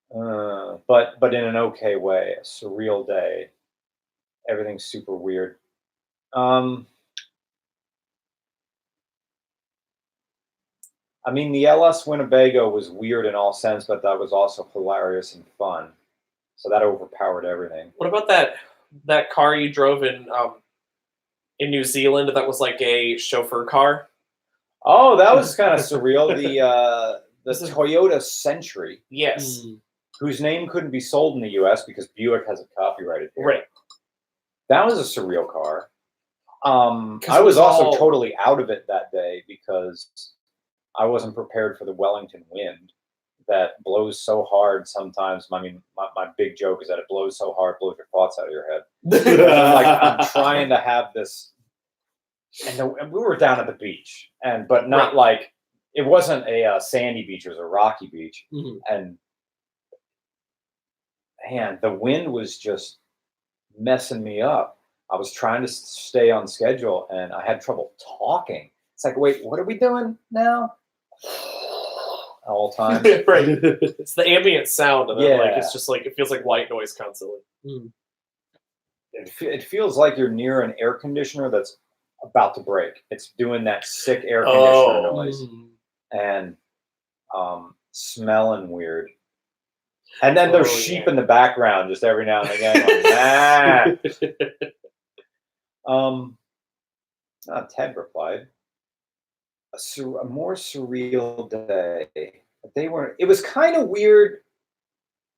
but in an okay way, a surreal day. Everything's super weird. I mean, the LS Winnebago was weird in all sense, but that was also hilarious and fun. So that overpowered everything. What about that car you drove in New Zealand that was like a chauffeur car? Oh, that was kind of surreal. The Toyota Century. Yes. Whose name couldn't be sold in the U.S. because Buick has it copyrighted here. Right. That was a surreal car. I was also totally out of it that day because I wasn't prepared for the Wellington wind that blows so hard sometimes. I mean, my big joke is that it blows so hard, blows your thoughts out of your head. I'm trying to have this, and we were down at the beach, but not like, it wasn't a sandy beach, it was a rocky beach. And man, the wind was just messing me up. I was trying to stay on schedule and I had trouble talking. It's like, wait, what are we doing now? All time. Right. It's the ambient sound of it. Like it's just like, it feels like white noise constantly. It feels like you're near an air conditioner that's about to break. It's doing that sick air conditioner noise. And smelling weird. And then there's sheep in the background just every now and again. Like, Ted replied, a more surreal day. It was kind of weird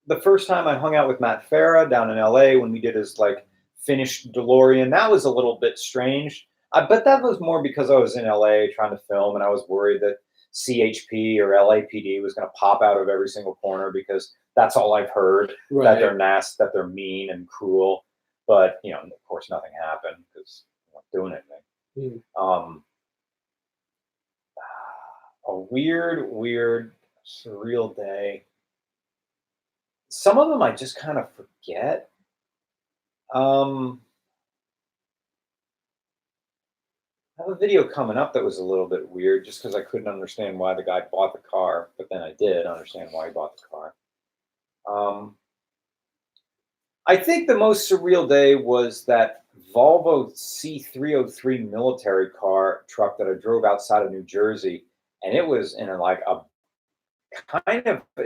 the first time I hung out with Matt Farah down in LA when we did his like finished DeLorean. That was a little bit strange. But that was more because I was in LA trying to film and I was worried that CHP or LAPD was going to pop out of every single corner because that's all I've heard, that they're nasty, that they're mean and cruel. But, you know, of course, nothing happened because I'm not doing anything. A weird, surreal day. Some of them I just kind of forget. I have a video coming up that was a little bit weird just because I couldn't understand why the guy bought the car, but then I did understand why he bought the car. I think the most surreal day was that Volvo C303 military truck that I drove outside of New Jersey, and it was in it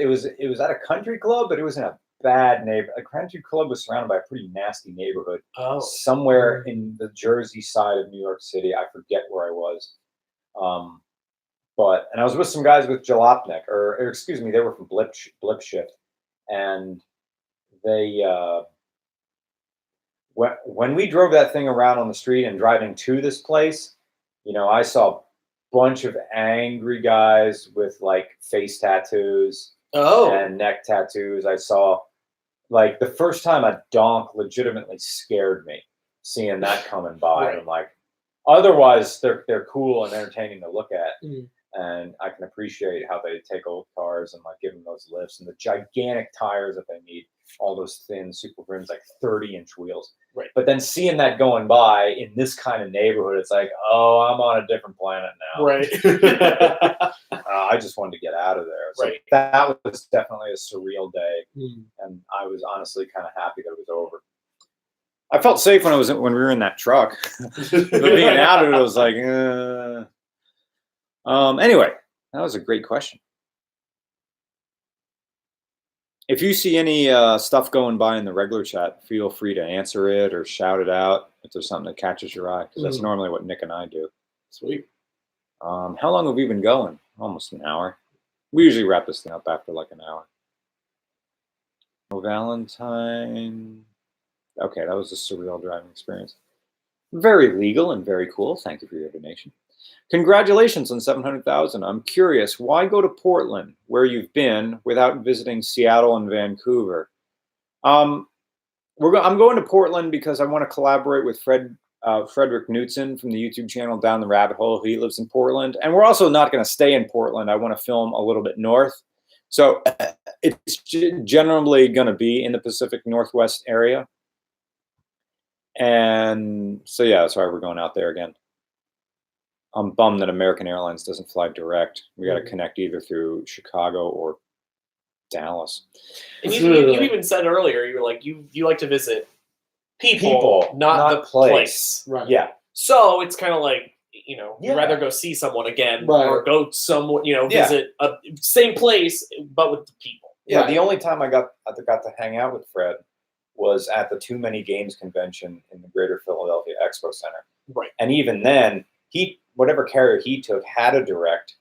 was at a country club, but it was in a bad neighborhood. A country club was surrounded by a pretty nasty neighborhood somewhere in the Jersey side of New York City. I forget where I was. And I was with some guys with Jalopnik, or excuse me, they were from Blip Shift. And they, when we drove that thing around on the street and driving to this place, you know, I saw a bunch of angry guys with like face tattoos and neck tattoos. I saw, like, the first time a donk legitimately scared me, seeing that coming by. And I'm like, otherwise they're cool and entertaining to look at. And I can appreciate how they take old cars and like give them those lifts and the gigantic tires that they need, all those thin super rims, like 30-inch wheels. But then seeing that going by in this kind of neighborhood, it's like, oh, I'm on a different planet now. I just wanted to get out of there. So that was definitely a surreal day. And I was honestly kind of happy that it was over. I felt safe when we were in that truck. But being out of it, was like, anyway, that was a great question. If you see any stuff going by in the regular chat, feel free to answer it or shout it out if there's something that catches your eye, because that's normally what Nick and I do. Sweet. How long have we been going? Almost an hour. We usually wrap this thing up after like an hour. Oh, Valentine. Okay, that was a surreal driving experience. Very legal and very cool. Thank you for your donation. Congratulations on 700,000. I'm curious, why go to Portland, where you've been, without visiting Seattle and Vancouver? I'm going to Portland because I want to collaborate with Frederick Knutson from the YouTube channel Down the Rabbit Hole. He lives in Portland. And we're also not going to stay in Portland. I want to film a little bit north. So it's generally going to be in the Pacific Northwest area. And so, yeah, that's why we're going out there again. I'm bummed that American Airlines doesn't fly direct. We got to connect either through Chicago or Dallas. And you even said earlier, you were like, you like to visit people, not the place. Right. Yeah. So it's kind of like, you know, you'd rather go see someone again or go visit a same place, but with the people. Yeah. The only time I got to hang out with Fred was at the Too Many Games convention in the Greater Philadelphia Expo Center. Right. And even then, whatever carrier he took had a direct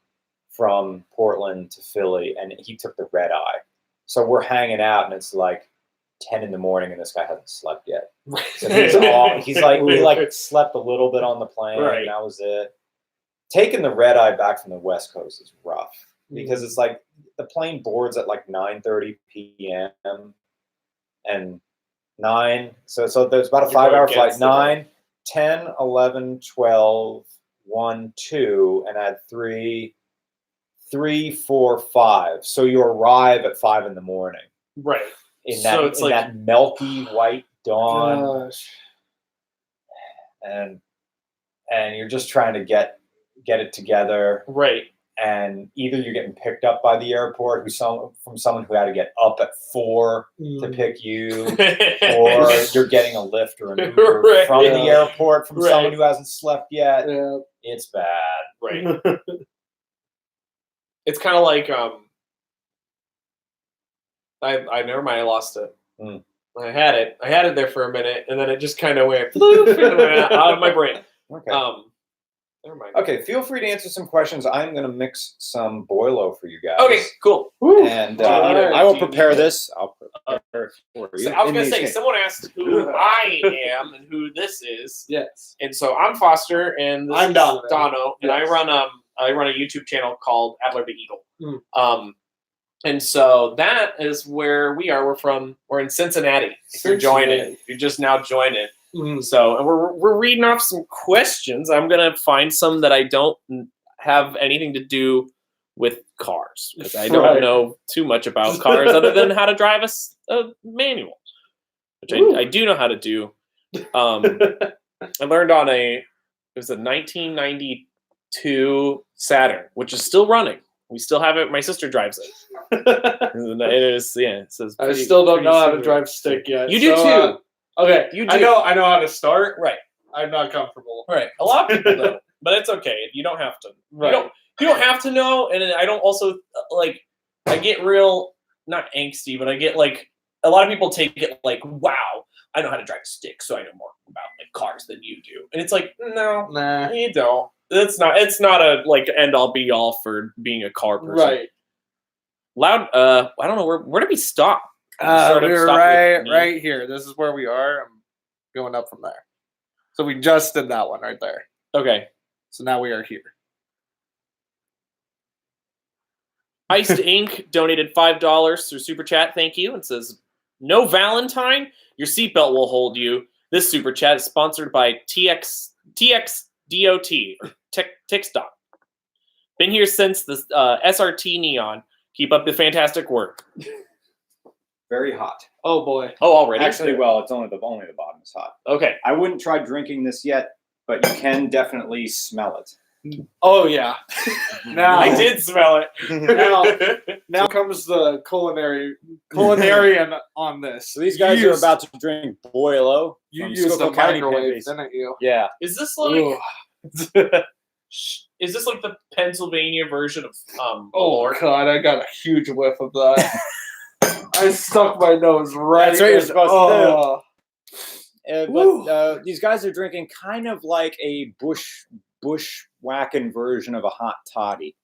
from Portland to Philly, and he took the red eye. So we're hanging out, and it's like 10 in the morning, and this guy hasn't slept yet. So he slept a little bit on the plane, and that was it. Taking the red eye back from the West Coast is rough because it's like the plane boards at like 9:30 p.m. and 9. So there's about a 5-hour flight. 9, 10, 11, 12, 1, 2, and add 3, 4, 5. So you arrive at 5 in the morning. Right. In that milky white dawn. Gosh. And you're just trying to get it together. Right. And either you're getting picked up by the airport from someone who had to get up at 4 to pick you, or you're getting a lift or an Uber from the airport from someone who hasn't slept yet. Yeah. It's bad. Right. It's kind of like I never mind. I lost it. Hmm. I had it there for a minute, and then it just kind of went bloop, and went out of my brain. Okay. Never mind. Okay, feel free to answer some questions. I'm going to mix some Boilo for you guys. Okay, cool. And Alright. I will prepare this. I'll prepare it for you. So I was in gonna these say, things. someone asked who I am and who this is, Yes. and so I'm Foster, and this I'm is Donovan. Dono, and Yes. I run a YouTube channel called Adler the Eagle. Mm. And so that is where we are. We're in Cincinnati. If you're joining, Cincinnati. you're just now joining. Mm. So, and we're reading off some questions. I'm gonna find some that I don't have anything to do with cars because I don't Right. know too much about cars other than how to drive a manual, which I do know how to do. I learned on it was a 1992 Saturn, which is still running. We still have it. My sister drives it. It is, yeah. It says I still don't know how to super- drive stick yet. You do too. Okay, You I do. know how to start. Right. I'm not comfortable. Right. A lot of people don't, but it's okay. You don't have to. Right. You don't have to know, and I don't also like. I get real not angsty, but I get like a lot of people take it like, wow, I know how to drive a stick, so I know more about like cars than you do, and it's like, no, Nah. you don't. It's not a like end all be all for being a car person. Right. Loud. I don't know where did we stop? We sort of We're stopped with me. right here. This is where we are. I'm going up from there. So we just did that one right there. Okay. So now we are here. Iced Ink donated $5 through Super Chat. Thank you. It says, no Valentine? Your seatbelt will hold you. This Super Chat is sponsored by TXDOT, or TixDot. Been here since the SRT Neon. Keep up the fantastic work. Very hot. Oh boy. Oh, already? Actually, well, it's only the bottom is hot. Okay. I wouldn't try drinking this yet, but you can definitely smell it. Oh yeah. Now I did smell it. Now comes the culinarian on this. So these guys are about to drink Boilo. You from used the Schuylkill County microwave, Pimpies. didn't you? Yeah. Is this like Ooh. is this like the Pennsylvania version of Oh Lord? god, I got a huge whiff of that. I stuck my nose right. That's what you're in- supposed to do. Woo. But these guys are drinking kind of like a bushwhacking version of a hot toddy.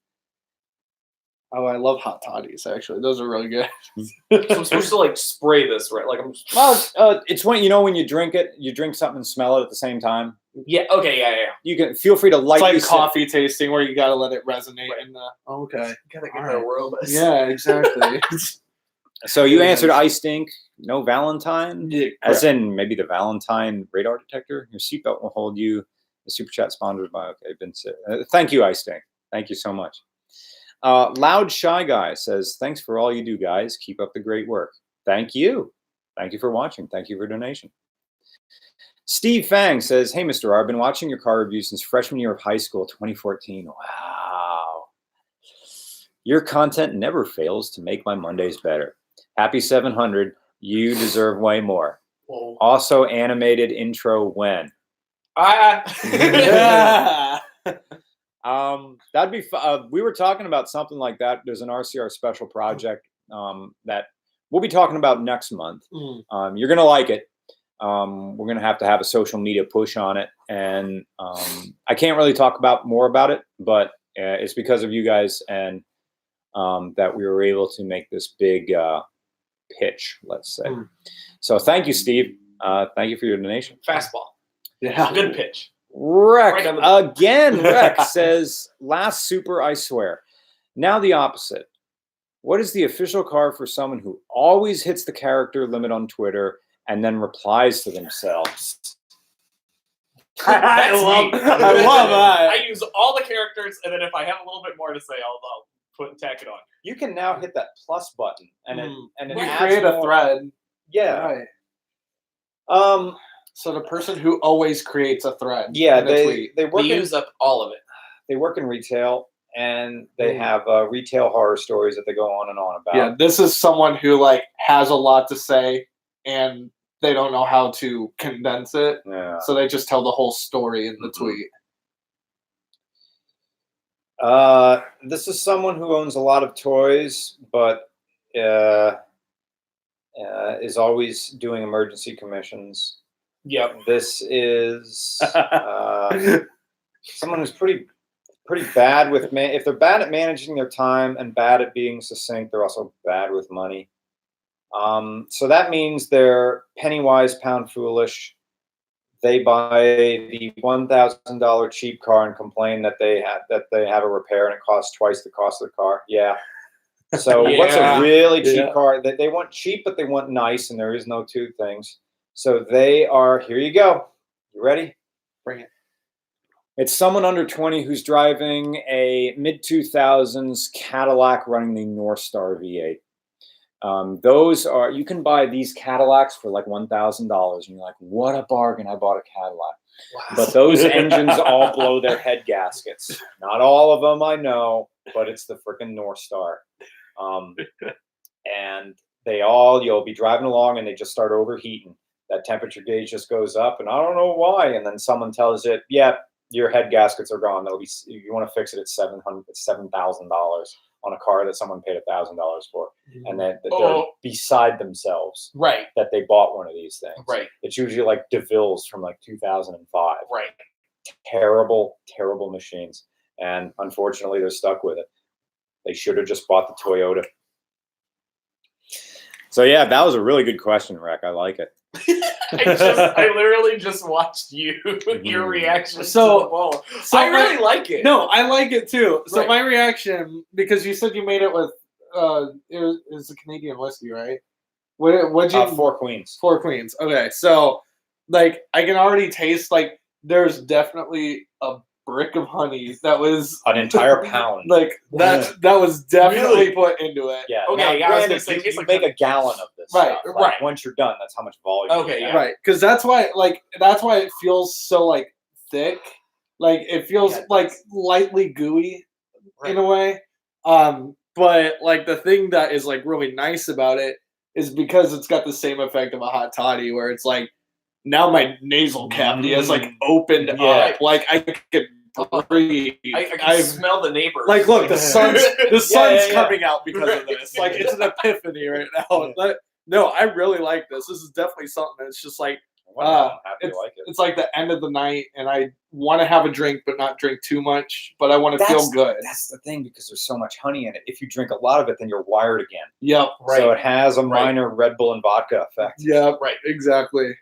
Oh, I love hot toddies. Actually, those are really good. So I'm supposed to like spray this, right? Like I'm. Well, it's when when you drink it, you drink something and smell it at the same time. Yeah. Okay. Yeah. You can feel free to It's lightly like sip. coffee tasting where you gotta let it resonate in the. Okay. Gotta get Alright. the aromas. Yeah, exactly. So you answered Iced Ink, no Valentine, Yeah, as in maybe the Valentine radar detector. Your seatbelt will hold you. The super chat sponsored by thank you, Iced Ink. Thank you so much. Loud Shy Guy says, thanks for all you do, guys. Keep up the great work. Thank you. Thank you for watching. Thank you for donation. Steve Fang says, hey, Mr. R, I've been watching your car review since freshman year of high school, 2014. Wow. Your content never fails to make my Mondays better. Happy 700. You deserve way more. Whoa. Also, animated intro when. yeah. That'd be we were talking about something like that. There's an RCR special project that we'll be talking about next month. You're gonna like it. We're gonna have to have a social media push on it, and I can't really talk about more about it, but it's because of you guys and that we were able to make this big pitch, let's say. So thank you, Steve. Thank you for your donation. Fastball. Yeah. Good pitch. Wreck Right on the- again. Wreck says, last super, I swear. Now the opposite. What is the official car for someone who always hits the character limit on Twitter and then replies to themselves? I That's love me. that. I use all the characters, and then if I have a little bit more to say, I'll put and tack it on. You can now hit that plus button and it We adds create a more- thread. Yeah. Right. So the person who always creates a thread. Yeah, in a tweet. they work We in, use up all of it. they work in retail, and they have retail horror stories that they go on and on about. Yeah, this is someone who like has a lot to say and they don't know how to condense it. Yeah. So they just tell the whole story in the Mhm. tweet. This is someone who owns a lot of toys, but is always doing emergency commissions. Yep. This is someone who's pretty bad with if they're bad at managing their time and bad at being succinct, they're also bad with money. So that means they're penny wise, pound foolish. They buy the $1,000 cheap car and complain that they have a repair and it costs twice the cost of the car. Yeah. So what's a really cheap car? They want cheap, but they want nice, and there is no two things. So they are, here you go. You ready? Bring it. It's someone under 20 who's driving a mid-2000s Cadillac running the North Star V8. Those are, you can buy these Cadillacs for like $1,000, and you're like, what a bargain, I bought a Cadillac. Wow. But those engines all blow their head gaskets. Not all of them, I know, but it's the freaking North Star. And you'll be driving along and they just start overheating. That temperature gauge just goes up, and I don't know why. And then someone tells it, yeah, your head gaskets are gone. You want to fix it at $7,000 on a car that someone paid $1,000 for, and then they're beside themselves, right? That they bought one of these things, right? It's usually like DeVille's from like 2005, right? Terrible machines, and unfortunately, they're stuck with it. They should have just bought the Toyota. So yeah, that was a really good question, Rec. I like it. I literally just watched your reaction. So I really like it. No, I like it too. So my reaction, because you said you made it with it was a Canadian whiskey, right? What'd you? Four Queens. Four Queens. Okay, so like I can already taste like there's definitely a brick of honey that was an entire pound. Like that was definitely put into it. Yeah. Okay. Now, granted, you make a gallon of this. Right. Stuff. Right. Once you're done, that's how much volume. Okay. Yeah. Right. Because that's why it feels so like thick. Like it feels like lightly gooey in a way. But like the thing that is like really nice about it is because it's got the same effect of a hot toddy, where it's like now my nasal cavity is like opened up. Like I could breathe. I can smell the neighbors. Like, look, the sun's coming out because of this. Like, it's an epiphany right now. But, no, I really like this. This is definitely something that's just like, it's like the end of the night, and I want to have a drink, but not drink too much. But I want to feel good. That's the thing, because there's so much honey in it. If you drink a lot of it, then you're wired again. Yep. Right. So it has a minor Red Bull and vodka effect. Yeah. Right. Exactly.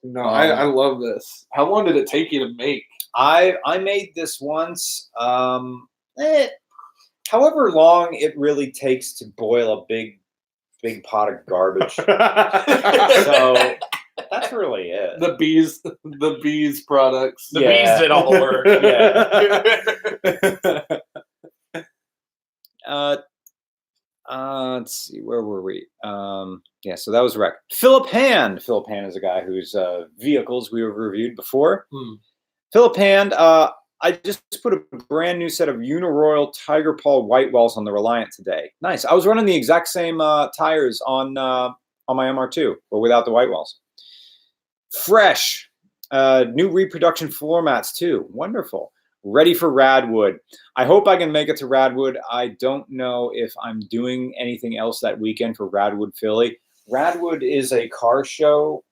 No, I love this. How long did it take you to make? I made this once. However long it really takes to boil a big pot of garbage. So that's really it. The bees products. The bees did all the work. Let's see, where were we? Yeah, so that was Rec. Philip Hand. Philip Hand is a guy whose vehicles we have reviewed before. Philip Hand, I just put a brand new set of Uniroyal Tiger Paw white wells on the Reliant today. Nice. I was running the exact same tires on my MR2, but without the white wells. Fresh. New reproduction floor mats too. Wonderful. Ready for Radwood. I hope I can make it to Radwood. I don't know if I'm doing anything else that weekend for Radwood Philly. Radwood is a car show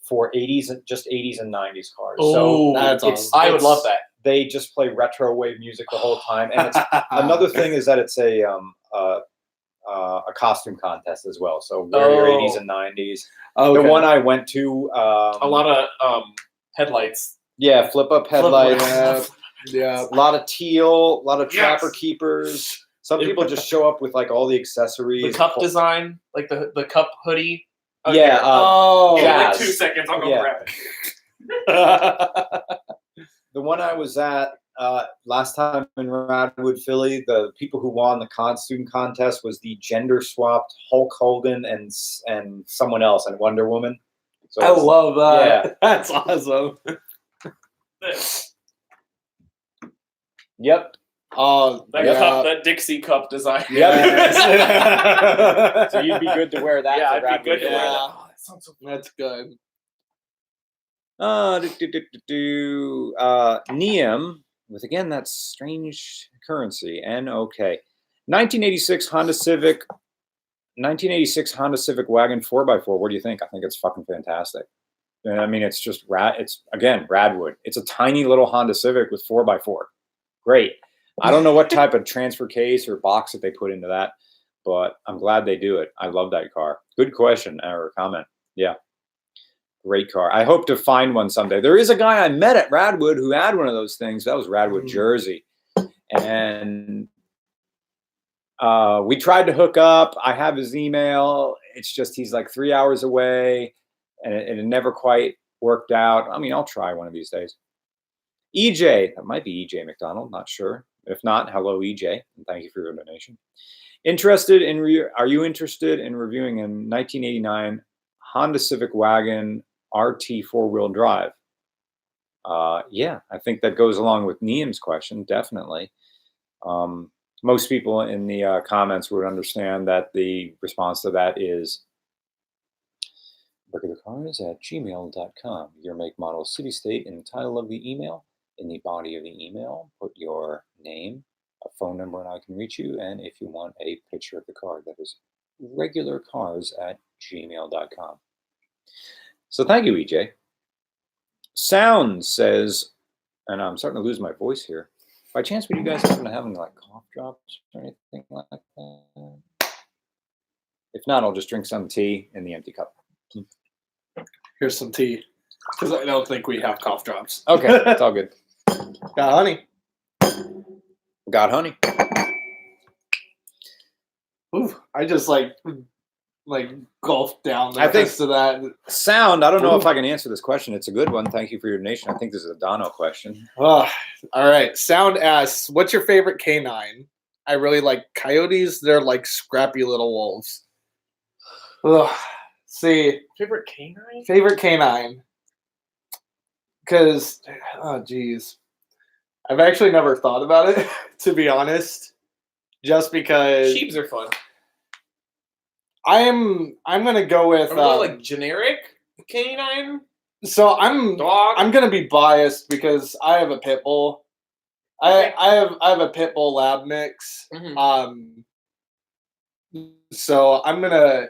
for 80s and 90s cars. Oh, that's awesome. I would love that. They just play retro wave music the whole time, and it's another thing is that it's a costume contest as well. So wear your 80s and 90s. Okay. The one I went to, a lot of headlights. Yeah, flip up headlights. Yeah, a lot of teal, a lot of trapper keepers. Some people just show up with like all the accessories. The cup design, like the cup hoodie. Okay. Yeah. Like 2 seconds. I'll go grab it. The one I was at last time in Radwood, Philly, the people who won the costume contest was the gender swapped Hulk Hogan and someone else, and Wonder Woman. So I love that. Yeah. That's awesome. Yep. That Dixie cup design. Yep. So you'd be good to wear that. Yeah, I'd be good to wear that. Oh, that sounds so fun. That's good. Neum with again that strange currency. NOK. 1986 Honda Civic 1986 Honda Civic Wagon 4x4. What do you think? I think it's fucking fantastic. And I mean, it's just it's again Radwood. It's a tiny little Honda Civic with 4x4. Great. I don't know what type of transfer case or box that they put into that, but I'm glad they do it. I love that car. Good question or comment. Yeah. Great car. I hope to find one someday. There is a guy I met at Radwood who had one of those things. That was Radwood, Jersey. And we tried to hook up. I have his email. It's just he's like 3 hours away, and it never quite worked out. I mean, I'll try one of these days. EJ, that might be EJ McDonald, not sure. If not, hello EJ, and thank you for your donation. Are you interested in reviewing a 1989 Honda Civic Wagon RT four-wheel drive? Yeah, I think that goes along with Niam's question, definitely. Most people in the comments would understand that the response to that is regularcars@gmail.com. Your make, model, city, state, and the title of the email. In the body of the email, put your name, a phone number, and I can reach you. And if you want a picture of the car, that is regularcars@gmail.com. So thank you, EJ. Sound says, and I'm starting to lose my voice here. By chance, would you guys happen to have any like cough drops or anything like that? If not, I'll just drink some tea in the empty cup. Here's some tea, because I don't think we have cough drops. Okay, it's all good. Got honey. Got honey. Ooh, I just like gulped down the I think rest of that. Sound, I don't know if I can answer this question. It's a good one. Thank you for your donation. I think this is a Dono question. All right. Sound asks, what's your favorite canine? I really like coyotes. They're like scrappy little wolves. Ugh. See, Favorite canine? favorite canine. Because, oh geez, I've actually never thought about it, to be honest. Just because Sheeps are fun. I'm gonna go with Are we going like generic canine so I'm dog. gonna be biased because I have a pit bull. Okay. I have a pit bull lab mix. Mhm. So I'm gonna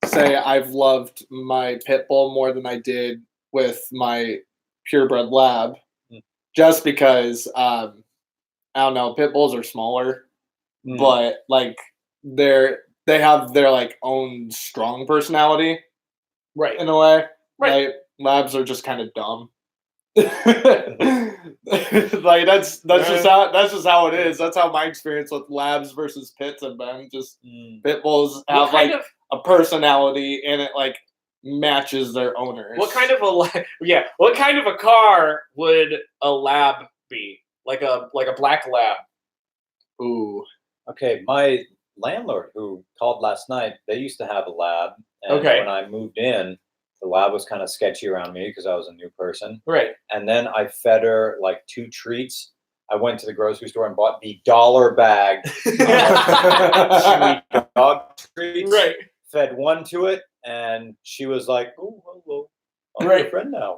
say I've loved my pit bull more than I did with my purebred lab, just because I don't know, pit bulls are smaller, but like they have their like own strong personality, Right. in a way. Right. Like, labs are just kind of dumb. Like that's just how it is. That's how my experience with labs versus pits have been. Just pit bulls have like a personality, and it like matches their owners. What kind of What kind of a car would a lab be? Like a black lab. Ooh. Okay, my landlord who called last night, they used to have a lab, and Okay. when I moved in, the lab was kind of sketchy around me because I was a new person. Right. And then I fed her like 2 treats. I went to the grocery store and bought the $1 bag of chewy dog treats. Right. Fed 1 to it, and she was like, "Oh, hello, I'm Right. your friend now."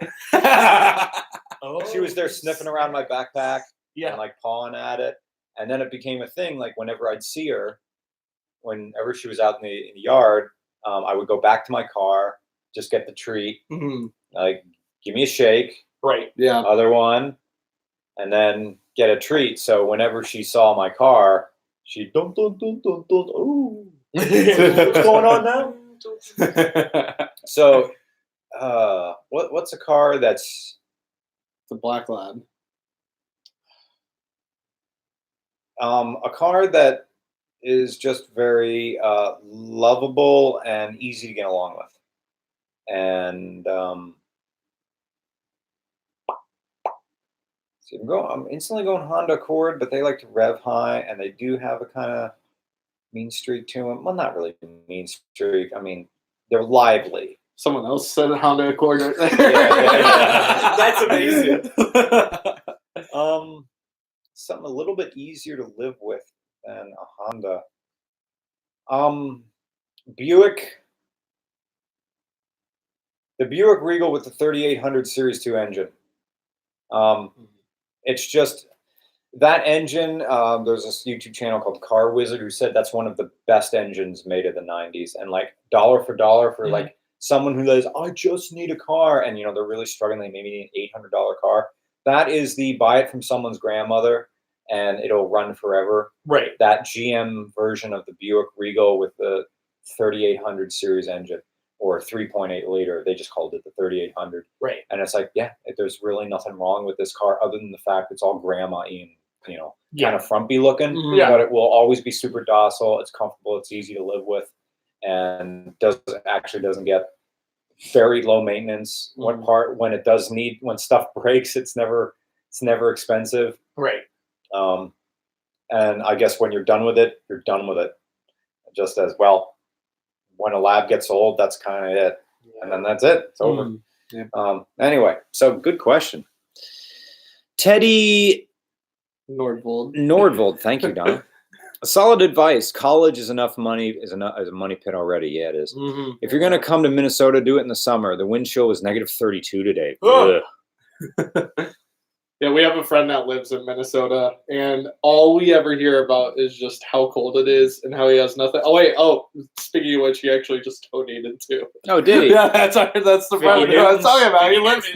Oh. She was there sniffing around my backpack Yeah. and like pawing at it. And then it became a thing. Like whenever I'd see her, whenever she was out in the yard, I would go back to my car, just get the treat, like give me a shake, Right. Yeah. other one, and then get a treat. So whenever she saw my car, she'd dun dun dun dun dun. Ooh, what's going on now? So, what's a car that's The black lab. a car that is just very lovable and easy to get along with. And see, I'm instantly going Honda Accord, but they like to rev high, and they do have a kind of mean streak to them. Well, not really mean streak. I mean, they're lively. Someone else said Honda Accord. Yeah. That's amazing. Something a little bit easier to live with than a Honda. Buick. The Buick Regal with the 3800 Series 2 engine. It's just that engine, there's this YouTube channel called Car Wizard who said that's one of the best engines made of the 90s. And like dollar for dollar for like someone who says, I just need a car. And, you know, they're really struggling. They maybe need an $800 car. That is the buy it from someone's grandmother and it'll run forever. Right. That GM version of the Buick Regal with the 3800 series engine or 3.8 liter. They just called it the 3800. Right. And it's like, yeah, there's really nothing wrong with this car other than the fact it's all grandma-y, you know, kind of frumpy looking, but it will always be super docile. It's comfortable. It's easy to live with, and doesn't get very low maintenance. When it does need, when stuff breaks, it's never expensive. Right. And I guess when you're done with it, you're done with it. Just as well, when a lab gets old, that's kind of it, and then that's it. It's over. Anyway, so good question, Teddy. Nordvold, thank you, Don. Solid advice. College is enough money, is a money pit already. Yeah, it is. If you're going to come to Minnesota, do it in the summer. The wind chill was -32 today. Yeah, we have a friend that lives in Minnesota, and all we ever hear about is just how cold it is and how he has nothing. Oh, wait. Oh, speaking of which, he actually just donated too. Oh, did he? Yeah, that's the friend I was talking about. He lives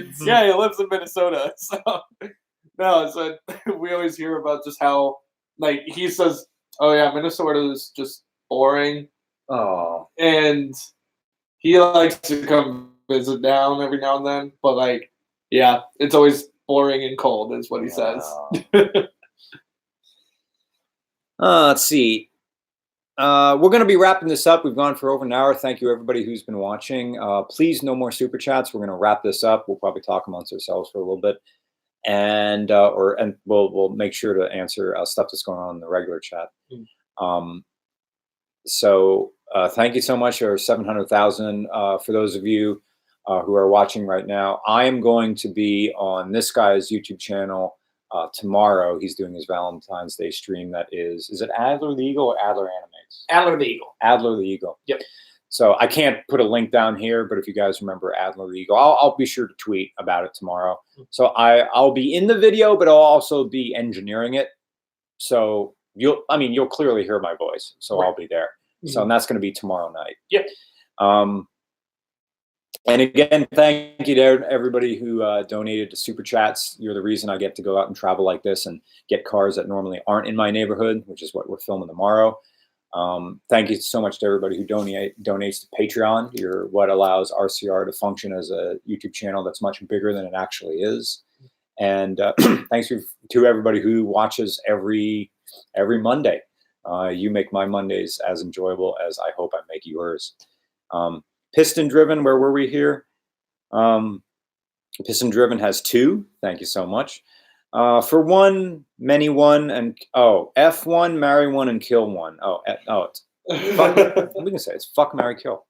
in Minnesota. So, no, so we always hear about just how, like, he says, oh, yeah, Minnesota is just boring. Oh. And he likes to come visit down every now and then, but, like, yeah, it's always boring and cold is what he says. Let's see. We're going to be wrapping this up. We've gone for over an hour. Thank you, everybody who's been watching. Please, no more super chats. We're going to wrap this up. We'll probably talk amongst ourselves for a little bit, and we'll make sure to answer stuff that's going on in the regular chat. So thank you so much. Or 700,000 for those of you who are watching right now. I am going to be on this guy's YouTube channel tomorrow. He's doing his Valentine's Day stream. That is it Adler the Eagle or Adler Animates? Adler the Eagle. Adler the Eagle. Yep. So I can't put a link down here, but if you guys remember Adler the Eagle, I'll be sure to tweet about it tomorrow. So I'll be in the video, but I'll also be engineering it. So you'll clearly hear my voice. So I'll be there. So and that's going to be tomorrow night. Yep. And again, thank you to everybody who donated to Super Chats. You're the reason I get to go out and travel like this and get cars that normally aren't in my neighborhood, which is what we're filming tomorrow. Thank you so much to everybody who donates to Patreon. You're what allows RCR to function as a YouTube channel that's much bigger than it actually is. And thanks to everybody who watches every Monday. You make my Mondays as enjoyable as I hope I make yours. Piston Driven, where were we here? Piston Driven has 2. Thank you so much. For one, many one, and F1, marry one, and kill one. It's fuck, we can say it's fuck, marry, kill.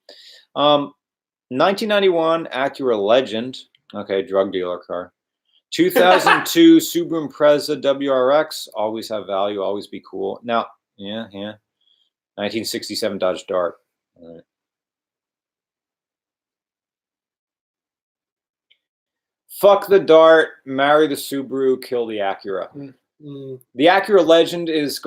1991 Acura Legend. Okay, drug dealer car. 2002 Subaru Impreza WRX. Always have value. Always be cool. Now, yeah. 1967 Dodge Dart. All right. Fuck the Dart, marry the Subaru, kill the Acura. The Acura Legend is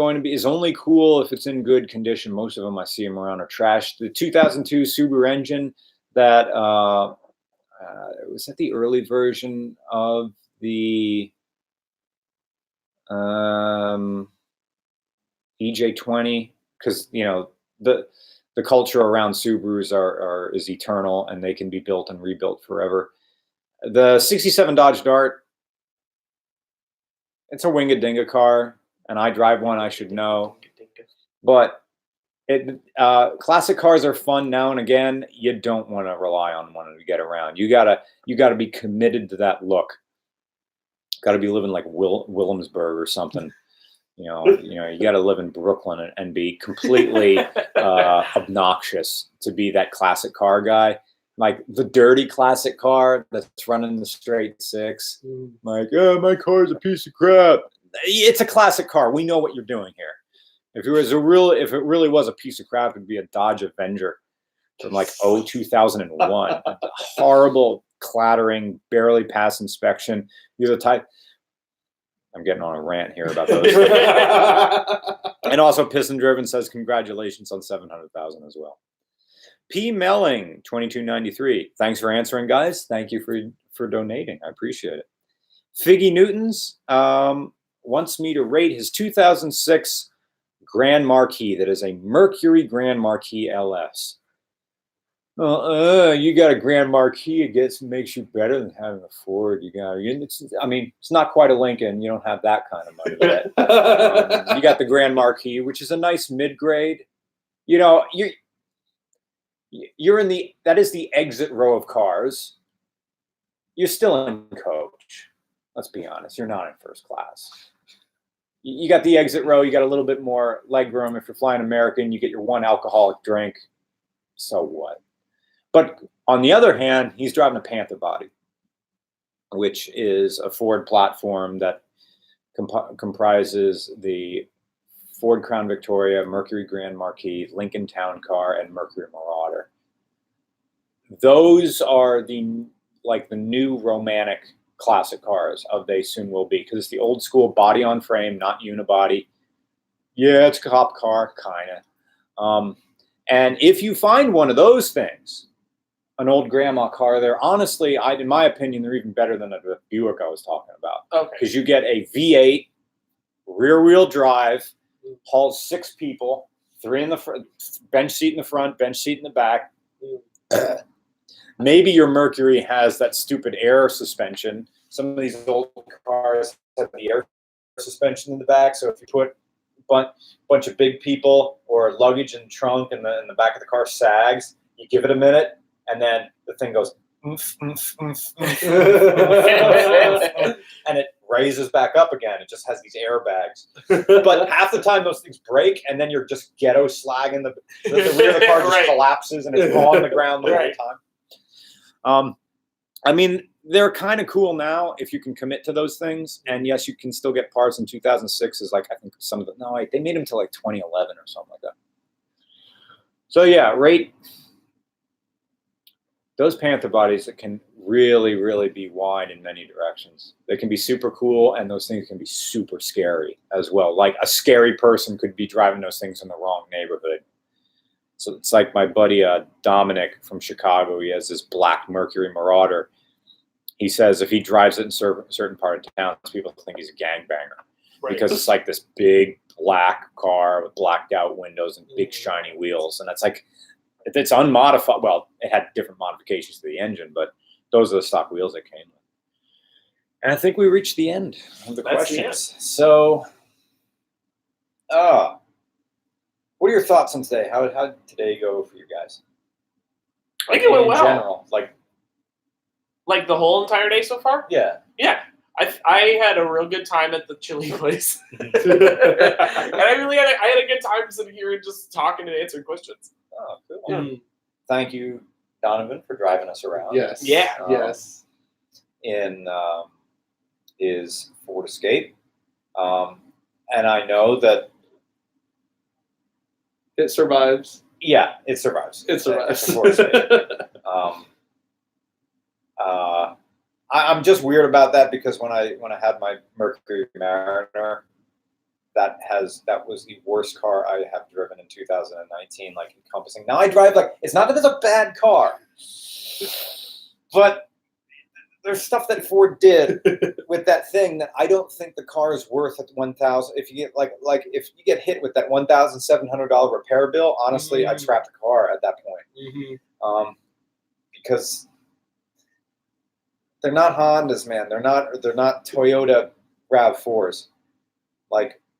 only cool if it's in good condition. Most of them I see them around are trash. The 2002 Subaru engine that was that the early version of the EJ20, because the culture around Subarus is eternal and they can be built and rebuilt forever. The 67 Dodge Dart, it's a winga-dinga car, and I drive one, I should know. But classic cars are fun now and again. You don't want to rely on one to get around. You gotta be committed to that look. Got to be living like Williamsburg or something. You got to live in Brooklyn and be completely obnoxious to be that classic car guy. Like the dirty classic car that's running the straight 6. Like, my car's a piece of crap. It's a classic car. We know what you're doing here. If it really was a piece of crap, it'd be a Dodge Avenger from like 2001. Horrible, clattering, barely passed inspection. You're the type. I'm getting on a rant here about those. And also, Piston Driven says congratulations on 700,000 as well. P. Melling 2293. Thanks for answering, guys. Thank you for donating. I appreciate it. Figgy Newtons wants me to rate his 2006 Grand Marquis. That is a Mercury Grand Marquis LS. You got a Grand Marquis. It makes you better than having a Ford. It's not quite a Lincoln. You don't have that kind of money yet. You got the Grand Marquis, which is a nice mid-grade. You're in that is the exit row of cars. You're still in coach. Let's be honest. You're not in first class. You got the exit row. You got a little bit more leg room. If you're flying American, you get your one alcoholic drink. So what? But on the other hand, he's driving a Panther body, which is a Ford platform that comprises the Ford Crown Victoria, Mercury Grand Marquis, Lincoln Town Car, and Mercury Marauder. Those are the new romantic classic cars of they soon will be, because it's the old school body on frame, not unibody. Yeah, it's a cop car, kind of. And if you find one of those things, an old grandma car, they're honestly, in my opinion, they're even better than the Buick I was talking about. Okay. Because you get a V8 rear-wheel drive, hauls 6 people, 3 in the front, bench seat in the front, bench seat in the back. Maybe your Mercury has that stupid air suspension. Some of these old cars have the air suspension in the back, so if you put a bunch of big people or luggage and trunk in the back of the car sags, you give it a minute, and then the thing goes, and it raises back up again. It just has these airbags. But half the time those things break, and then you're just ghetto slagging the rear of the car just collapses, and it's on the ground the whole time. They're kind of cool now if you can commit to those things. And yes, you can still get parts. In 2006 is I think some of they made them till 2011 or something like that. So yeah, rate those Panther bodies that can really, really be wide in many directions. They can be super cool, and those things can be super scary as well. Like a scary person could be driving those things in the wrong neighborhood. So it's like my buddy Dominic from Chicago. He has this black Mercury Marauder. He says if he drives it in certain part of town, people think he's a gangbanger. Right. Because it's like this big black car with blacked out windows and big shiny wheels. And it's unmodified. Well, it had different modifications to the engine, but those are the stock wheels it came with. And I think we reached the end of the questions. So, what are your thoughts on today? How did today go for you guys? I think it went well. In general, like the whole entire day so far? Yeah. Yeah. I had a real good time at the chili place. And I had a good time sitting here and just talking and answering questions. Oh, cool. Yeah. Thank you, Donovan, for driving us around. Yes. Yeah. Yes. In his Ford Escape. And I know that it survives. Yeah, it survives. It survives. It's a Ford Escape. I'm just weird about that because when I had my Mercury Mariner, that was the worst car I have driven in 2019, encompassing. Now I drive it's not that it's a bad car, but there's stuff that Ford did with that thing that I don't think the car is worth at $1,000. If you get if you get hit with that $1,700 repair bill, honestly, I'd scrap the car at that point. Because they're not Hondas, man. They're not Toyota RAV4s.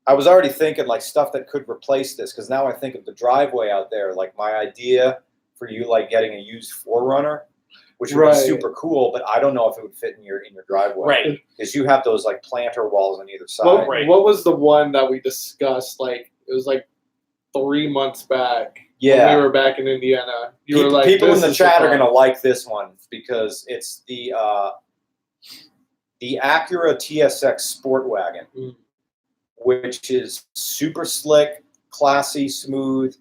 I was already thinking stuff that could replace this, because now I think of the driveway out there. My idea for you getting a used 4Runner, which would be super cool, but I don't know if it would fit in your driveway. Right. Because you have those planter walls on either side. What was the one that we discussed? It was 3 months back. Yeah. When we were back in Indiana. People in the chat are going to like this one because it's the Acura TSX Sport Wagon, which is super slick, classy, smooth.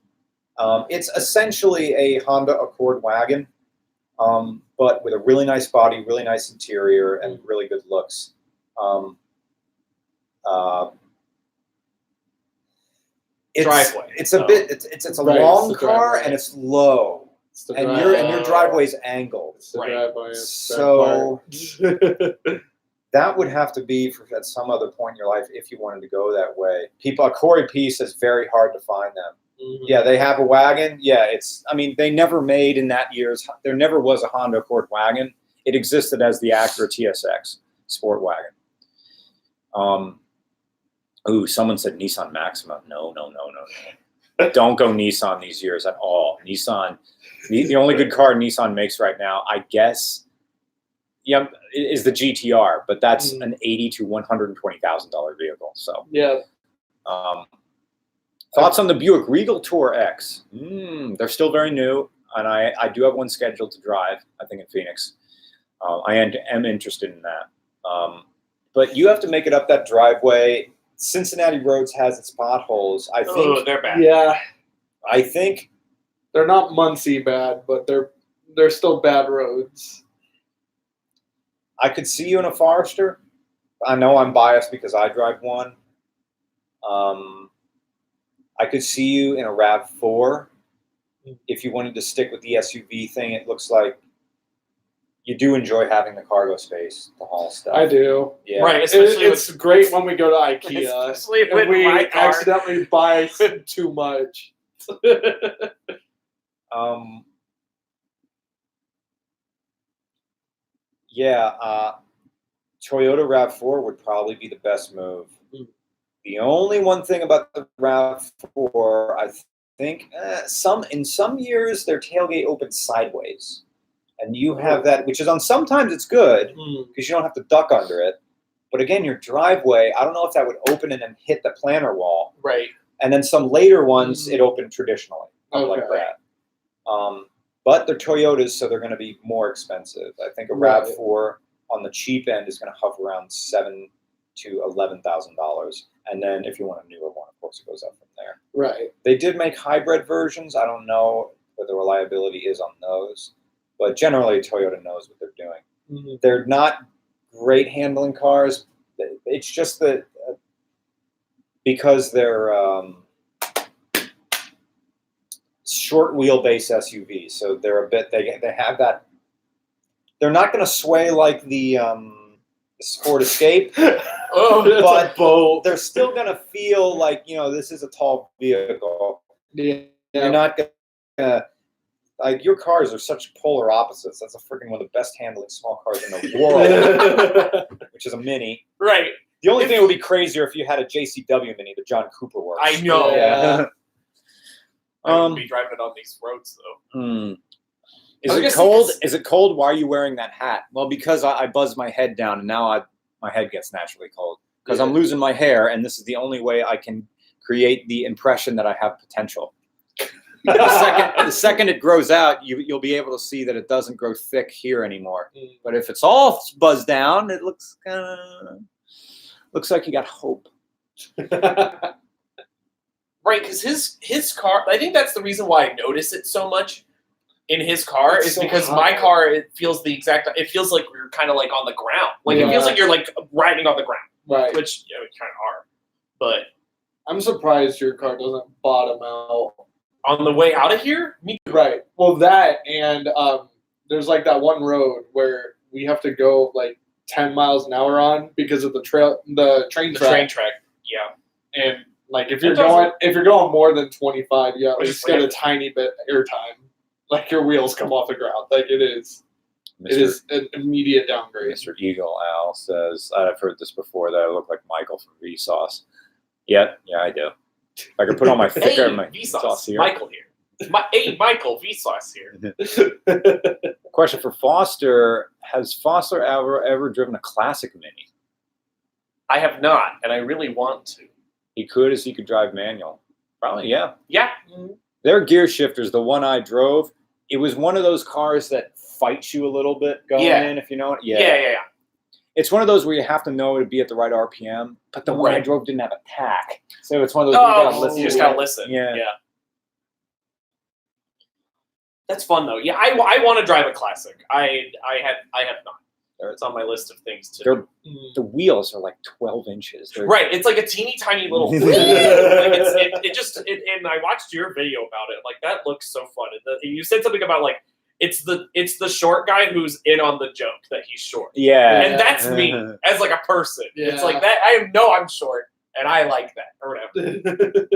It's essentially a Honda Accord wagon, but with a really nice body, really nice interior, and really good looks. Driveway. It's a bit. It's a long car and it's low, and your driveway's angled. So that would have to be at some other point in your life if you wanted to go that way. Corey P says very hard to find them. Mm-hmm. Yeah, they have a wagon. Yeah, they never made in that years. There never was a Honda Accord wagon. It existed as the Acura TSX sport wagon. Someone said Nissan Maxima. No. Don't go Nissan these years at all. Nissan, the only good car Nissan makes right now, I guess, is the GTR, but that's an $80,000 to $120,000 vehicle. So yeah. Thoughts on the Buick Regal Tour X? They're still very new, and I do have one scheduled to drive, I think in Phoenix. I am interested in that. But you have to make it up that driveway. Cincinnati Roads has its potholes. I think they're bad. Yeah. I think they're not Muncie bad, but they're still bad roads. I could see you in a Forester. I know I'm biased because I drive one. I could see you in a RAV4 if you wanted to stick with the SUV thing. It looks like you do enjoy having the cargo space to haul stuff. I do. Yeah. Right. It's great when we go to IKEA Especially and we my car. accidentally buy too much. Toyota RAV4 would probably be the best move. The only one thing about the RAV4, I think, in some years their tailgate opens sideways, and you have that, which is sometimes it's good because you don't have to duck under it. But again, your driveway, I don't know if that would open and then hit the planter wall. Right. And then some later ones, it opened traditionally, like that. But they're Toyotas, so they're going to be more expensive. I think a RAV4 on the cheap end is going to hover around $7,000 to $11,000. And then if you want a newer one, of course, it goes up from there. Right. They did make hybrid versions. I don't know what the reliability is on those. But generally, Toyota knows what they're doing. Mm-hmm. They're not great handling cars. It's just that because they're short wheelbase SUVs, so they're a bit. They have that. They're not going to sway like the Sport Escape, but they're still going to feel like this is a tall vehicle. Yeah. You're not going to. Like, your cars are such polar opposites. That's one of the best handling small cars in the world, which is a Mini. Right. The only thing that would be crazier if you had a JCW Mini, the John Cooper works. I know. Yeah. I wouldn't be driving it on these roads, though. Is it cold? Is it cold? Why are you wearing that hat? Well, because I buzz my head down, and now my head gets naturally cold. Because I'm losing my hair, and this is the only way I can create the impression that I have potential. The second it grows out, you'll be able to see that it doesn't grow thick here anymore. But if it's all buzzed down, it looks like you got hope. Right, because his car, I think that's the reason why I notice it so much in his car is because my car, it feels like we're kind of like on the ground. Like it feels like you're like riding on the ground. Right. Which we kind of are. But I'm surprised your car doesn't bottom out. On the way out of here? Me too. Right. Well, that and there's like that one road where we have to go like 10 miles an hour on because of the train track. Yeah. And like if you're going more than 25, you at least get a tiny bit airtime. Like your wheels come off the ground. Like it is an immediate downgrade. Mr. Eagle Al says, I've heard this before, that I look like Michael from Vsauce. Yeah, I do. I could put on my thicker my Vsauce here. Michael here. Michael Vsauce here. Question for Foster: has Foster ever driven a classic Mini? I have not, and I really want to. He could drive manual. Probably, yeah. Yeah. Mm-hmm. Their gear shifters, the one I drove, it was one of those cars that fights you a little bit going in, if you know it. Yeah. It's one of those where you have to know to be at the right RPM, but the one I drove didn't have a tack. So it's one of those where you gotta listen. You just gotta listen. Yeah. That's fun though. Yeah, I want to drive a classic. I have not. It's on my list of things to do. The wheels are like 12 inches. They're, Right, it's like a teeny tiny little. like and I watched your video about it. Like that looks so fun. And you said something about like it's the short guy who's in on the joke that he's short. Yeah, and that's me as like a person. Yeah. It's like that. I know I'm short, and I like that or whatever.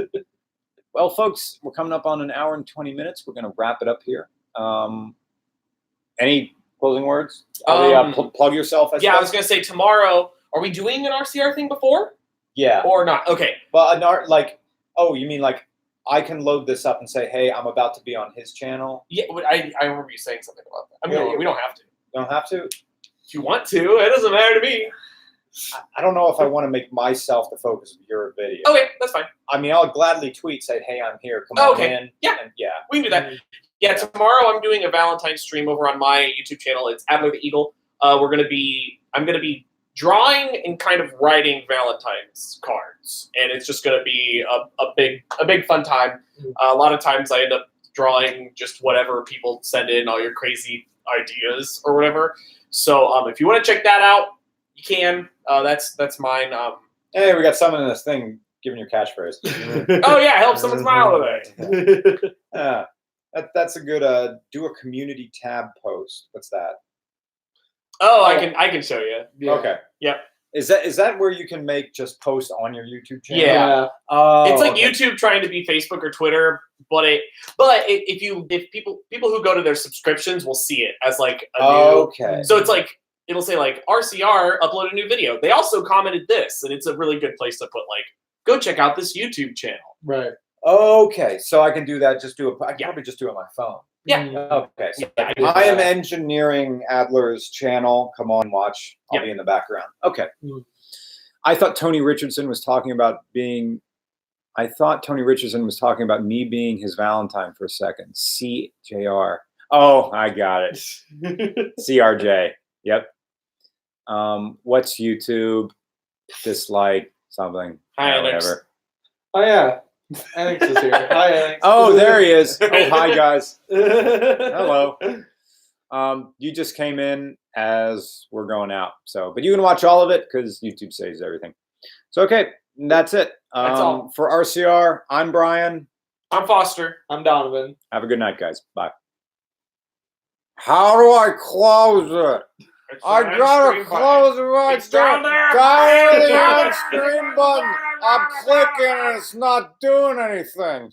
Well, folks, we're coming up on an hour and 20 minutes. We're going to wrap it up here. Any closing words? Plug yourself. I was gonna say tomorrow. Are we doing an RCR thing before? Yeah. Or not? Okay. But you mean like I can load this up and say, hey, I'm about to be on his channel? Yeah, I remember you saying something about that. I mean, we don't have to. You don't have to? If you want to, it doesn't matter to me. I don't know if I want to make myself the focus of your video. Okay, that's fine. I mean, I'll gladly tweet, say, hey, I'm here. Come on in. Yeah. And yeah. We can do that. Yeah, tomorrow I'm doing a Valentine's stream over on my YouTube channel. It's Adler the Eagle. I'm gonna be drawing and kind of writing Valentine's cards, and it's just gonna be a big fun time. A lot of times I end up drawing just whatever people send in, all your crazy ideas or whatever. So if you want to check that out, you can. That's mine. Hey, we got someone in this thing giving your catchphrase. Oh yeah, help someone smile today. Yeah. That's a good do a community tab post. What's that? Oh, I can show you. Yeah. Okay. Yep. Is that where you can make just posts on your YouTube channel? Yeah. Oh, it's like okay. YouTube trying to be Facebook or Twitter, but if people who go to their subscriptions will see it as like a new. Okay. So it's like it'll say like RCR upload a new video. They also commented this, and it's a really good place to put like go check out this YouTube channel. Right. Okay, so I can do that. I can probably just do it on my phone. Yeah. Okay. So Yeah, I am engineering Adler's channel. Come on, watch. I'll Yeah. be in the background. Okay. Mm. I thought Tony Richardson was talking about me being his Valentine for a second. CJR. Oh, I got it. CRJ. Yep. What's YouTube? Dislike something. Hi, Whatever. Oh yeah. Alex is here. Hi, Alex. Oh, there he is. Oh, hi, guys. Hello. You just came in as we're going out. But you can watch all of it because YouTube saves everything. So, okay, that's it. That's all. For RCR, I'm Brian. I'm Foster. I'm Donovan. Have a good night, guys. Bye. How do I close it? I gotta close it right It's down there. Down the on-screen button. I'm clicking and it's not doing anything.